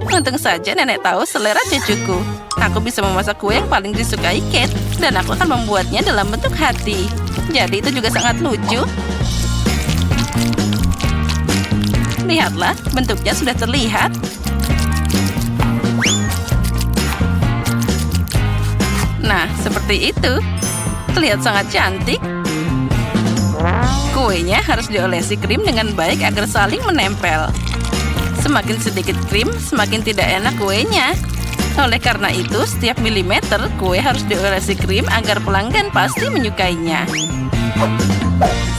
Untung saja nenek tahu selera cucuku. Aku bisa memasak kue yang paling disukai Kate, dan aku akan membuatnya dalam bentuk hati. Jadi itu juga sangat lucu. Lihatlah, bentuknya sudah terlihat. Nah, seperti itu. Terlihat sangat cantik. Kuenya harus diolesi krim dengan baik agar saling menempel. Semakin sedikit krim, semakin tidak enak kuenya. Oleh karena itu, setiap milimeter kue harus diolesi krim agar pelanggan pasti menyukainya.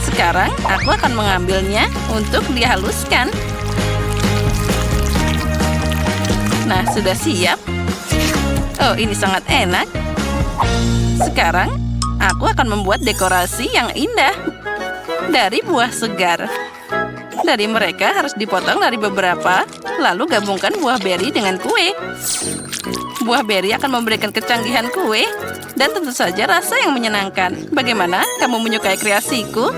Sekarang, aku akan mengambilnya untuk dihaluskan. Nah, sudah siap. Oh, ini sangat enak. Sekarang, aku akan membuat dekorasi yang indah dari buah segar. Dari mereka harus dipotong dari beberapa, lalu gabungkan buah beri dengan kue. Buah beri akan memberikan kecanggihan kue dan tentu saja rasa yang menyenangkan. Bagaimana? Kamu menyukai kreasiku?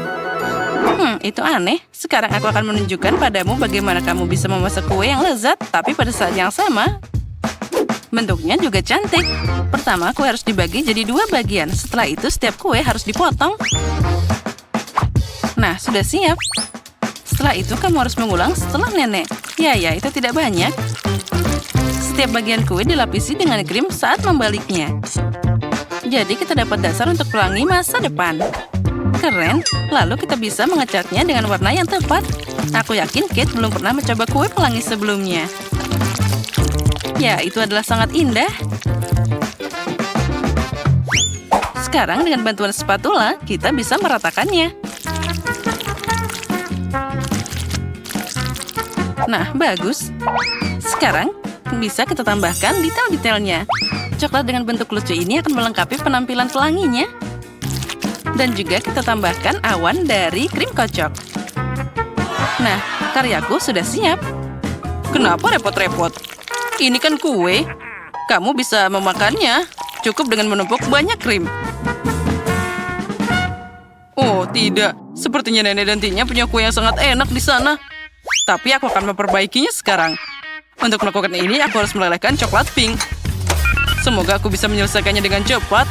Itu aneh. Sekarang aku akan menunjukkan padamu bagaimana kamu bisa memasak kue yang lezat, tapi pada saat yang sama, bentuknya juga cantik. Pertama, kue harus dibagi jadi 2 bagian. Setelah itu, setiap kue harus dipotong. Nah, sudah siap. Setelah itu, kamu harus mengulang setelah nenek. Ya, itu tidak banyak. Setiap bagian kue dilapisi dengan krim saat membaliknya. Jadi kita dapat dasar untuk pelangi masa depan. Keren, lalu kita bisa mengecatnya dengan warna yang tepat. Aku yakin Kate belum pernah mencoba kue pelangi sebelumnya. Ya, itu adalah sangat indah. Sekarang dengan bantuan spatula, kita bisa meratakannya. Nah, bagus. Sekarang, bisa kita tambahkan detail-detailnya. Coklat dengan bentuk lucu ini akan melengkapi penampilan pelanginya. Dan juga kita tambahkan awan dari krim kocok. Nah, karyaku sudah siap. Kenapa repot-repot? Ini kan kue. Kamu bisa memakannya. Cukup dengan menumpuk banyak krim. Oh, tidak. Sepertinya nenek dan Tinya punya kue yang sangat enak di sana. Tapi aku akan memperbaikinya sekarang. Untuk melakukan ini, aku harus melelehkan coklat pink. Semoga aku bisa menyelesaikannya dengan cepat.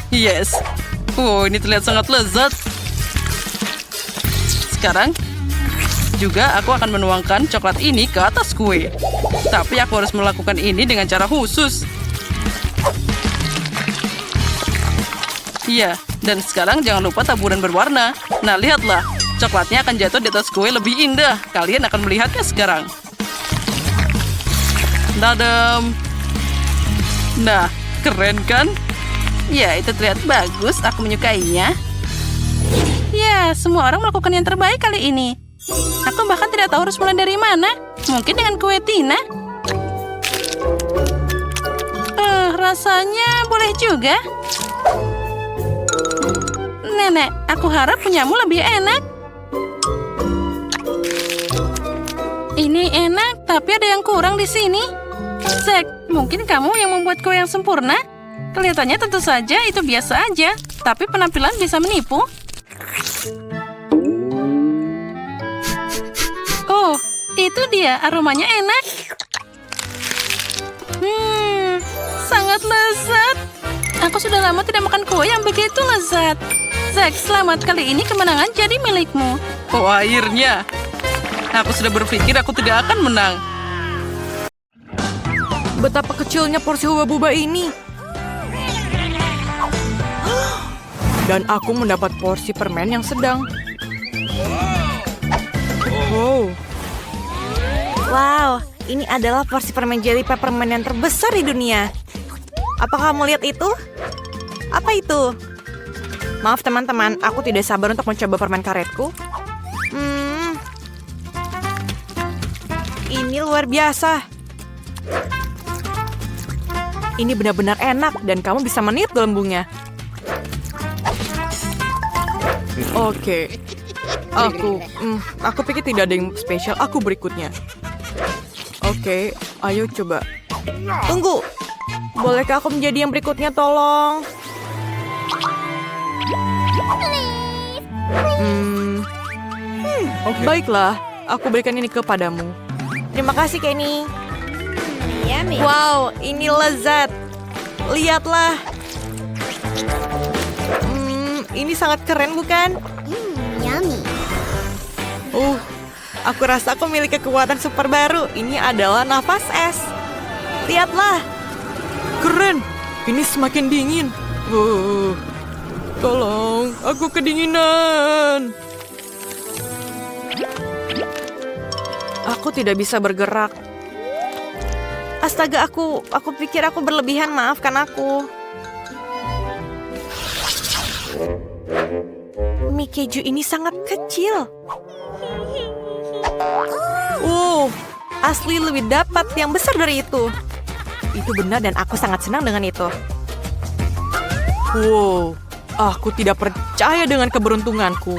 Yes. Oh, ini terlihat sangat lezat. Sekarang, juga aku akan menuangkan coklat ini ke atas kue. Tapi aku harus melakukan ini dengan cara khusus. Iya, dan sekarang jangan lupa taburan berwarna. Nah, lihatlah. Coklatnya akan jatuh di atas kue lebih indah. Kalian akan melihatnya sekarang. Dadam. Nah, keren kan? Ya, itu terlihat bagus. Aku menyukainya. Ya, semua orang melakukan yang terbaik kali ini. Aku bahkan tidak tahu harus mulai dari mana. Mungkin dengan kue Tina. Rasanya boleh juga. Nenek, aku harap punyamu lebih enak. Ini enak, tapi ada yang kurang di sini. Zack, mungkin kamu yang membuat kue yang sempurna? Kelihatannya tentu saja itu biasa aja, tapi penampilan bisa menipu. Oh, itu dia. Aromanya enak. Sangat lezat. Aku sudah lama tidak makan kue yang begitu lezat. Zack, selamat. Kali ini kemenangan jadi milikmu. Oh, akhirnya. Aku sudah berpikir aku tidak akan menang. Betapa kecilnya porsi huba-buba ini. Dan aku mendapat porsi permen yang sedang. Wow, ini adalah porsi permen jelly peppermint yang terbesar di dunia. Apa kamu lihat itu? Apa itu? Maaf teman-teman, aku tidak sabar untuk mencoba permen karetku. Ini luar biasa. Ini benar-benar enak dan kamu bisa meniup gelembungnya. Oke. Aku pikir tidak ada yang spesial. Aku berikutnya. Oke, ayo coba. Tunggu. Bolehkah aku menjadi yang berikutnya, tolong? Baiklah, aku berikan ini kepadamu. Terima kasih, Kenny. Wow, ini lezat. Lihatlah. Ini sangat keren, bukan? Aku rasa aku memiliki kekuatan super baru. Ini adalah nafas es. Lihatlah. Keren. Ini semakin dingin. Tolong, aku kedinginan. Aku tidak bisa bergerak. Astaga, aku pikir aku berlebihan. Maafkan aku. Mie keju ini sangat kecil. Asli lebih dapat yang besar dari itu. Itu benar dan aku sangat senang dengan itu. Wow, aku tidak percaya dengan keberuntunganku.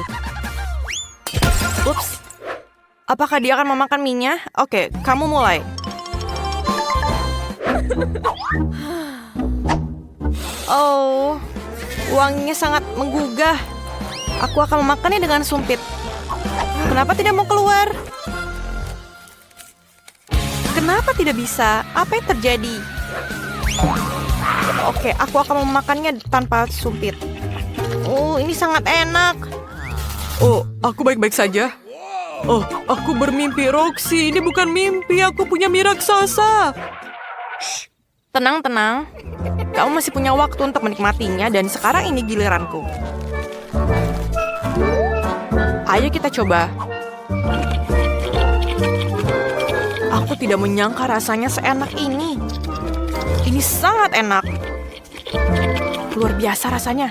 Ups. Apakah dia akan memakan mie-nya? Oke, kamu mulai. Oh, wanginya sangat menggugah. Aku akan memakannya dengan sumpit. Kenapa tidak mau keluar? Kenapa tidak bisa? Apa yang terjadi? Oke, aku akan memakannya tanpa sumpit. Oh, ini sangat enak. Oh, aku baik-baik saja. Oh, aku bermimpi, Roxy. Ini bukan mimpi, aku punya mie raksasa. Tenang, tenang. Kamu masih punya waktu untuk menikmatinya dan sekarang ini giliranku. Ayo kita coba. Aku tidak menyangka rasanya seenak ini. Ini sangat enak. Luar biasa rasanya.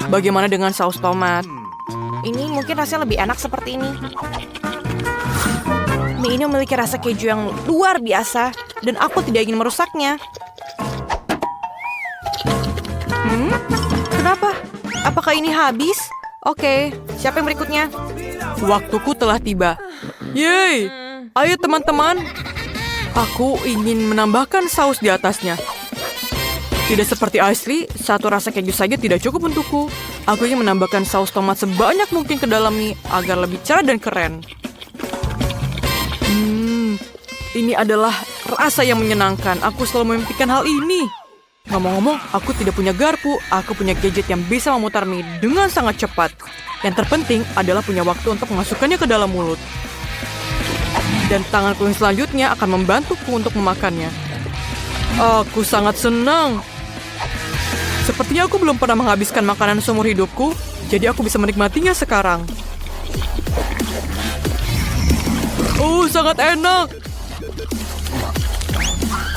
Bagaimana dengan saus tomat? Ini mungkin rasanya lebih enak seperti ini. Mie ini memiliki rasa keju yang luar biasa dan aku tidak ingin merusaknya. Kenapa? Apakah ini habis? Oke, siapa yang berikutnya? Waktuku telah tiba. Yeay! Ayo teman-teman. Aku ingin menambahkan saus di atasnya. Tidak seperti Ashley, satu rasa keju saja tidak cukup untukku. Aku ingin menambahkan saus tomat sebanyak mungkin ke dalam mie agar lebih cerah dan keren. Ini adalah rasa yang menyenangkan. Aku selalu memimpikan hal ini. Ngomong-ngomong, aku tidak punya garpu. Aku punya gadget yang bisa memutar mie dengan sangat cepat. Yang terpenting adalah punya waktu untuk memasukkannya ke dalam mulut. Dan tanganku yang selanjutnya akan membantuku untuk memakannya. Aku sangat senang. Sepertinya aku belum pernah menghabiskan makanan seumur hidupku, jadi aku bisa menikmatinya sekarang. Oh, sangat enak.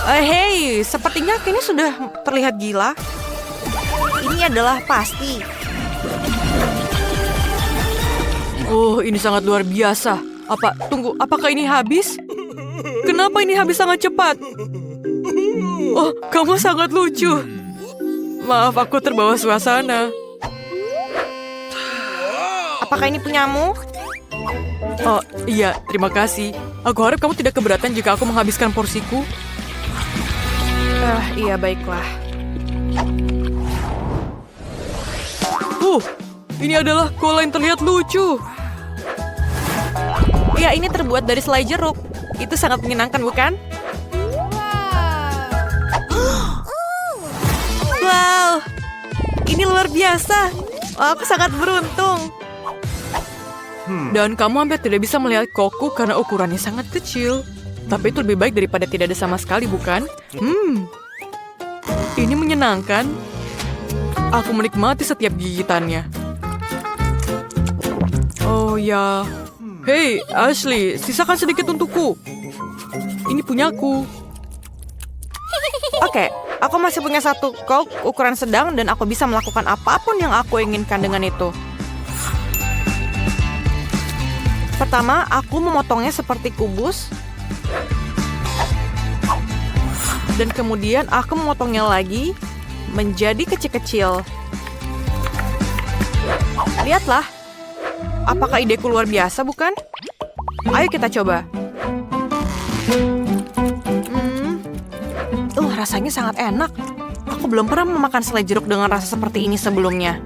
Hei, sepertinya ini sudah terlihat gila. Ini adalah pasti. Oh, ini sangat luar biasa. Tunggu, apakah ini habis? Kenapa ini habis sangat cepat? Oh, kamu sangat lucu. Maaf, aku terbawa suasana. Apakah ini punyamu? Oh, iya, terima kasih. Aku harap kamu tidak keberatan jika aku menghabiskan porsiku. Iya, baiklah. Ini adalah cola yang terlihat lucu. Ya, ini terbuat dari selai jeruk. Itu sangat menyenangkan, bukan? Wow, ini luar biasa. Aku sangat beruntung. Dan kamu hampir tidak bisa melihat koku karena ukurannya sangat kecil. Tapi itu lebih baik daripada tidak ada sama sekali, bukan? Ini menyenangkan. Aku menikmati setiap gigitannya. Oh ya. Hei, Ashley, sisakan sedikit untukku. Ini punyaku. Oke, aku masih punya satu Coke ukuran sedang dan aku bisa melakukan apapun yang aku inginkan dengan itu. Pertama, aku memotongnya seperti kubus. Dan kemudian aku memotongnya lagi menjadi kecil-kecil. Lihatlah. Apakah ideku luar biasa, bukan? Ayo kita coba. Rasanya sangat enak. Aku belum pernah memakan selai jeruk dengan rasa seperti ini sebelumnya.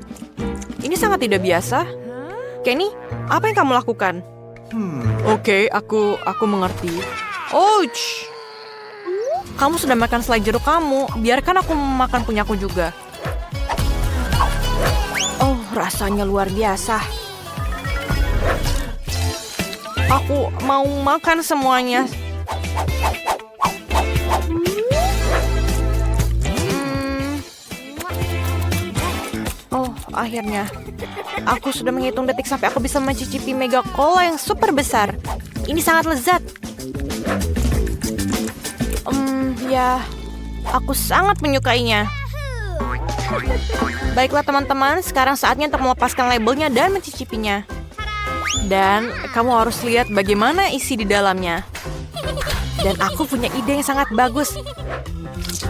Ini sangat tidak biasa. Kenny, apa yang kamu lakukan? Oke, aku mengerti. Ouch! Kamu sudah makan selai jeruk kamu. Biarkan aku memakan punyaku juga. Oh, rasanya luar biasa. Aku mau makan semuanya. Oh, akhirnya. Aku sudah menghitung detik sampai aku bisa mencicipi mega cola yang super besar. Ini sangat lezat. Ya, aku sangat menyukainya. Baiklah teman-teman, sekarang saatnya untuk melepaskan labelnya dan mencicipinya. Dan kamu harus lihat bagaimana isi di dalamnya. Dan aku punya ide yang sangat bagus.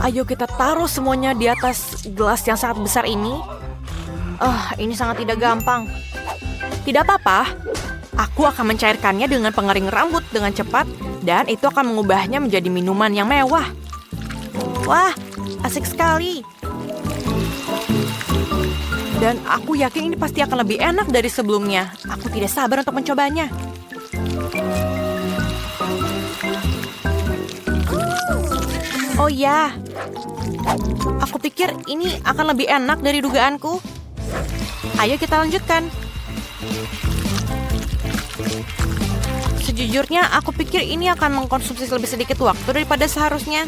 Ayo kita taruh semuanya di atas gelas yang sangat besar ini. Ini sangat tidak gampang. Tidak apa-apa. Aku akan mencairkannya dengan pengering rambut dengan cepat. Dan itu akan mengubahnya menjadi minuman yang mewah. Wah, asik sekali. Dan aku yakin ini pasti akan lebih enak dari sebelumnya. Aku tidak sabar untuk mencobanya. Oh ya, aku pikir ini akan lebih enak dari dugaanku. Ayo kita lanjutkan. Sejujurnya, aku pikir ini akan mengkonsumsi lebih sedikit waktu daripada seharusnya.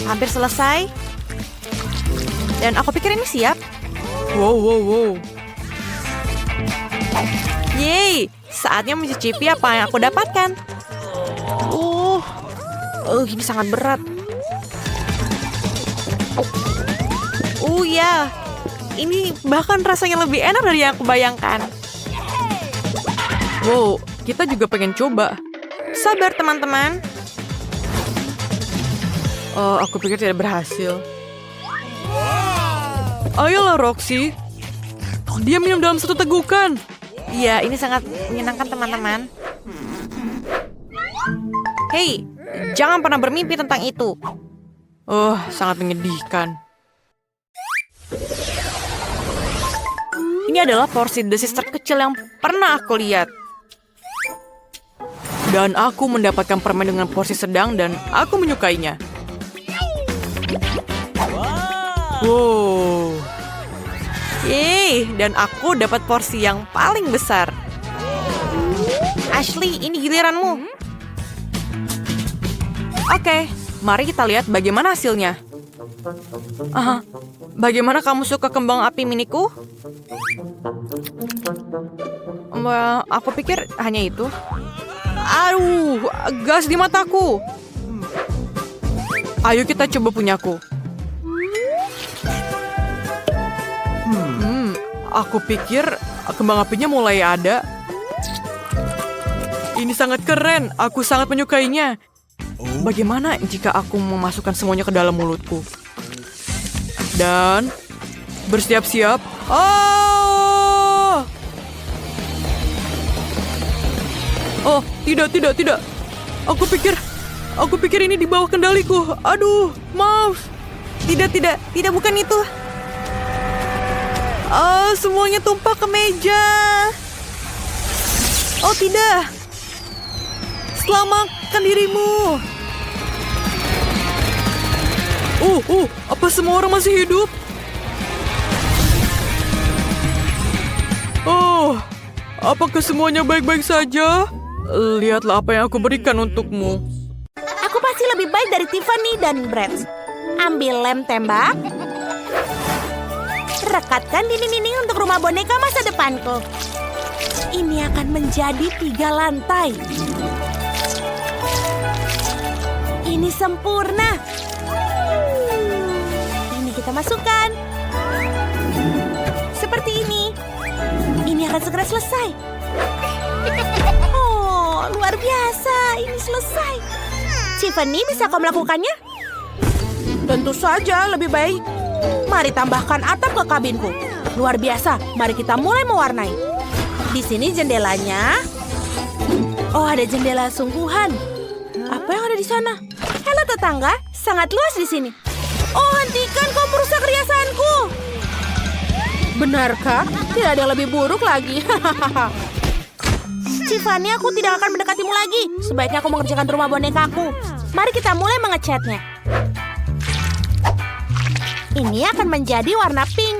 Hampir selesai. Dan aku pikir ini siap. Wow. Yeay, saatnya mencicipi apa yang aku dapatkan. Ini sangat berat. Ya, ini bahkan rasanya lebih enak dari yang aku bayangkan. Wow, kita juga pengen coba. Sabar teman-teman. Aku pikir tidak berhasil. Ayolah Roxy. Dia minum dalam satu tegukan. Iya, ini sangat menyenangkan teman-teman. Hei, jangan pernah bermimpi tentang itu. Sangat menyedihkan. Ini adalah porsi desis terkecil yang pernah aku lihat. Dan aku mendapatkan permen dengan porsi sedang dan aku menyukainya. Wow. Yeay, dan aku dapat porsi yang paling besar. Ashley, ini giliranmu. Oke, mari kita lihat bagaimana hasilnya. Bagaimana kamu suka kembang api miniku? Aku pikir hanya itu. Aduh, gas di mataku. Ayo kita coba punyaku. Aku pikir kembang apinya mulai ada. Ini sangat keren. Aku sangat menyukainya. Bagaimana jika aku memasukkan semuanya ke dalam mulutku? Dan bersiap-siap. Oh, tidak. Aku pikir ini di bawah kendaliku. Aduh, maaf. Tidak, bukan itu. Semuanya tumpah ke meja. Oh, tidak. Selamatkan dirimu. Apa semua orang masih hidup? Apakah semuanya baik-baik saja? Lihatlah apa yang aku berikan untukmu. Aku pasti lebih baik dari Tiffany dan Brett. Ambil lem tembak. Rekatkan dinding-dinding untuk rumah boneka masa depanku. Ini akan menjadi 3 lantai. Ini sempurna. Ini kita masukkan. Seperti ini. Ini akan segera selesai. Oh, luar biasa. Ini selesai. Tiffany, bisa kau melakukannya? Tentu saja, lebih baik. Mari tambahkan atap ke kabinku. Luar biasa. Mari kita mulai mewarnai. Di sini jendelanya. Oh, ada jendela sungguhan. Apa yang ada di sana? Halo tetangga, sangat luas di sini. Oh, hentikan, kau merusak riasanku. Benarkah? Tidak ada yang lebih buruk lagi. Tiffany, aku tidak akan mendekatimu lagi. Sebaiknya aku mengerjakan rumah bonekaku. Mari kita mulai mengecatnya. Ini akan menjadi warna pink.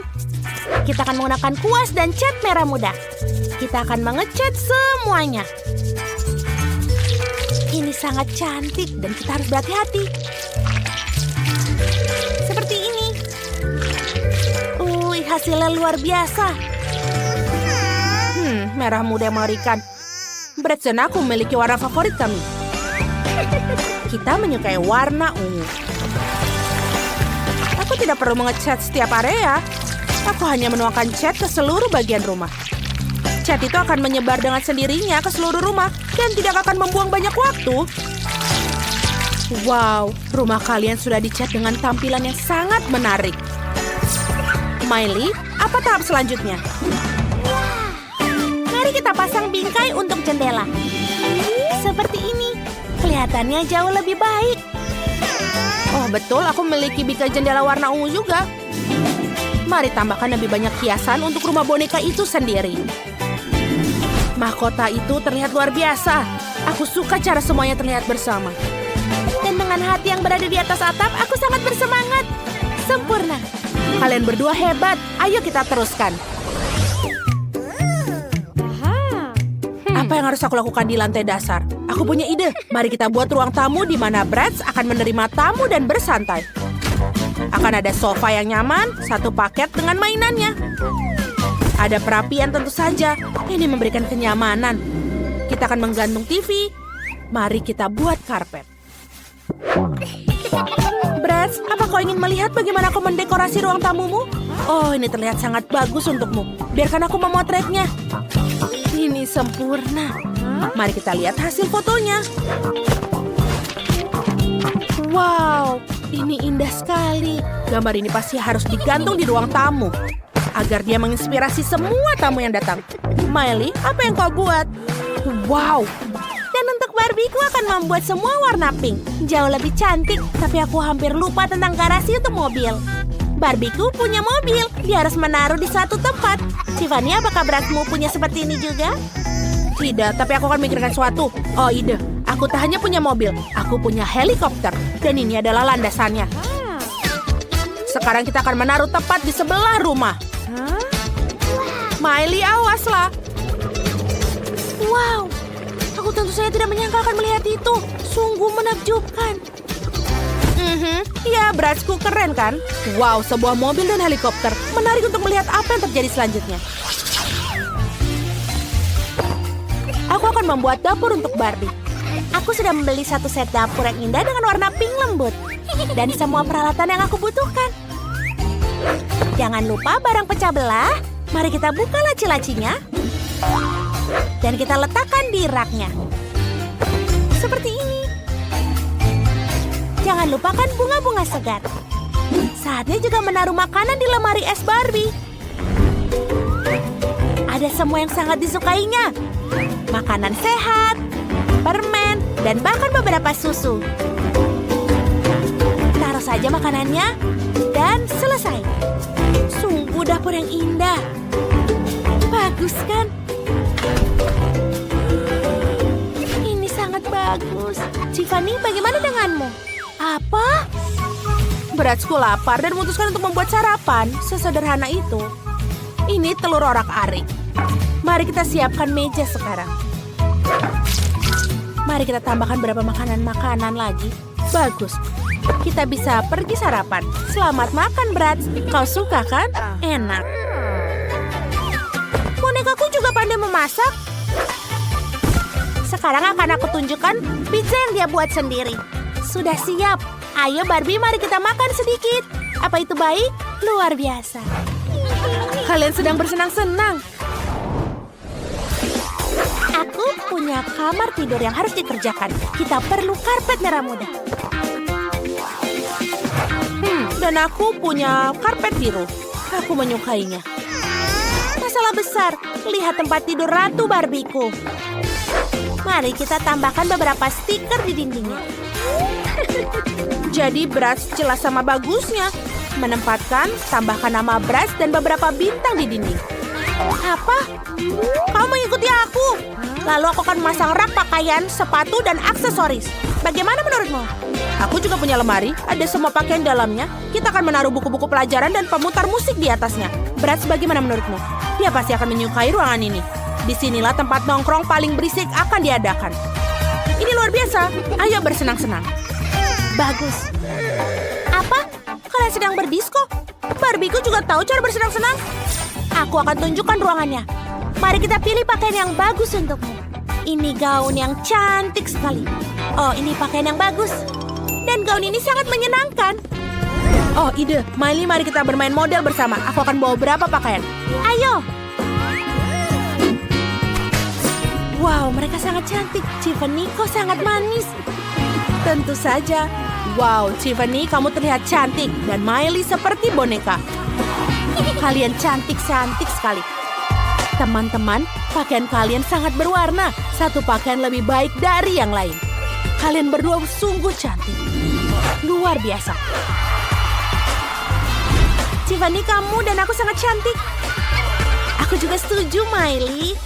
Kita akan menggunakan kuas dan cat merah muda. Kita akan mengecat semuanya. Ini sangat cantik dan kita harus berhati-hati. Seperti ini. Hasilnya luar biasa. Merah muda yang mengerikan. Brett dan aku memiliki warna favorit kami. Kita menyukai warna ungu. Aku tidak perlu mengecat setiap area. Aku hanya menuangkan cat ke seluruh bagian rumah. Cat itu akan menyebar dengan sendirinya ke seluruh rumah dan tidak akan membuang banyak waktu. Wow, rumah kalian sudah dicat dengan tampilan yang sangat menarik. Miley, apa tahap selanjutnya? Mari kita pasang bingkai untuk jendela. Seperti ini. Kelihatannya jauh lebih baik. Oh betul, aku memiliki bingkai jendela warna ungu juga. Mari tambahkan lebih banyak hiasan untuk rumah boneka itu sendiri. Mahkota itu terlihat luar biasa. Aku suka cara semuanya terlihat bersama. Dan dengan hati yang berada di atas atap, aku sangat bersemangat. Sempurna. Kalian berdua hebat. Ayo kita teruskan. Apa yang harus aku lakukan di lantai dasar? Aku punya ide. Mari kita buat ruang tamu di mana Bratz akan menerima tamu dan bersantai. Akan ada sofa yang nyaman, satu paket dengan mainannya. Ada perapian tentu saja. Ini memberikan kenyamanan. Kita akan menggantung TV. Mari kita buat karpet. Bratz, apa kau ingin melihat bagaimana aku mendekorasi ruang tamumu? Oh, ini terlihat sangat bagus untukmu. Biarkan aku memotretnya. Ini sempurna. Mari kita lihat hasil fotonya. Wow, ini indah sekali. Gambar ini pasti harus digantung di ruang tamu agar dia menginspirasi semua tamu yang datang. Miley, apa yang kau buat? Wow. Dan untuk Barbie, ku akan membuat semua warna pink. Jauh lebih cantik, tapi aku hampir lupa tentang garasi untuk mobil. Barbieku punya mobil. Dia harus menaruh di satu tempat. Tiffany, apakah Bratzmu punya seperti ini juga? Tidak, tapi aku akan memikirkan suatu. Oh, ide. Aku tak hanya punya mobil, aku punya helikopter. Dan ini adalah landasannya. Sekarang kita akan menaruh tepat di sebelah rumah. Miley, awaslah. Wow, aku tentu saja tidak menyangka akan melihat itu. Sungguh menakjubkan. Ya, Bratzku keren kan? Wow, sebuah mobil dan helikopter. Menarik untuk melihat apa yang terjadi selanjutnya. Aku akan membuat dapur untuk Barbie. Aku sudah membeli satu set dapur yang indah dengan warna pink lembut. Dan semua peralatan yang aku butuhkan. Jangan lupa barang pecah belah. Mari kita buka laci-lacinya. Dan kita letakkan di raknya. Seperti ini. Jangan lupakan bunga-bunga segar. Saatnya juga menaruh makanan di lemari es Barbie. Ada semua yang sangat disukainya. Makanan sehat, permen, dan bahkan beberapa susu. Taruh saja makanannya, dan selesai. Sungguh dapur yang indah. Bagus kan? Ini sangat bagus. Tiffany, bagaimana denganmu? Apa? Bratzku lapar dan memutuskan untuk membuat sarapan. Sesederhana itu. Ini telur orak-arik. Mari kita siapkan meja sekarang. Mari kita tambahkan beberapa makanan-makanan lagi. Bagus. Kita bisa pergi sarapan. Selamat makan, Bratz. Kau suka kan? Enak. Bonekaku juga pandai memasak. Sekarang akan aku tunjukkan pizza yang dia buat sendiri. Sudah siap. Ayo Barbie, mari kita makan sedikit. Apa itu baik? Luar biasa. Kalian sedang bersenang-senang. Aku punya kamar tidur yang harus dikerjakan. Kita perlu karpet merah muda. Dan aku punya karpet biru. Aku menyukainya. Masalah besar. Lihat tempat tidur Ratu Barbieku. Mari kita tambahkan beberapa stiker di dindingnya. Jadi Bratz jelas sama bagusnya. Menempatkan, tambahkan nama Bratz dan beberapa bintang di dinding. Apa? Kau mengikuti aku? Lalu aku akan memasang rak pakaian, sepatu, dan aksesoris. Bagaimana menurutmu? Aku juga punya lemari, ada semua pakaian dalamnya. Kita akan menaruh buku-buku pelajaran dan pemutar musik di atasnya. Bratz, bagaimana menurutmu? Dia pasti akan menyukai ruangan ini. Disinilah tempat nongkrong paling berisik akan diadakan. Ini luar biasa. Ayo bersenang-senang. Bagus. Apa? Kalian sedang berdisko? Barbieku juga tahu cara bersenang-senang. Aku akan tunjukkan ruangannya. Mari kita pilih pakaian yang bagus untukmu. Ini gaun yang cantik sekali. Oh, ini pakaian yang bagus. Dan gaun ini sangat menyenangkan. Oh, ide. Miley, mari kita bermain model bersama. Aku akan bawa berapa pakaian. Ayo. Wow, mereka sangat cantik. Tiffany, kau sangat manis. Tentu saja. Wow, Tiffany, kamu terlihat cantik. Dan Miley seperti boneka. Kalian cantik-cantik sekali. Teman-teman, pakaian kalian sangat berwarna. Satu pakaian lebih baik dari yang lain. Kalian berdua sungguh cantik. Luar biasa. Tiffany, kamu dan aku sangat cantik. Aku juga setuju, Miley.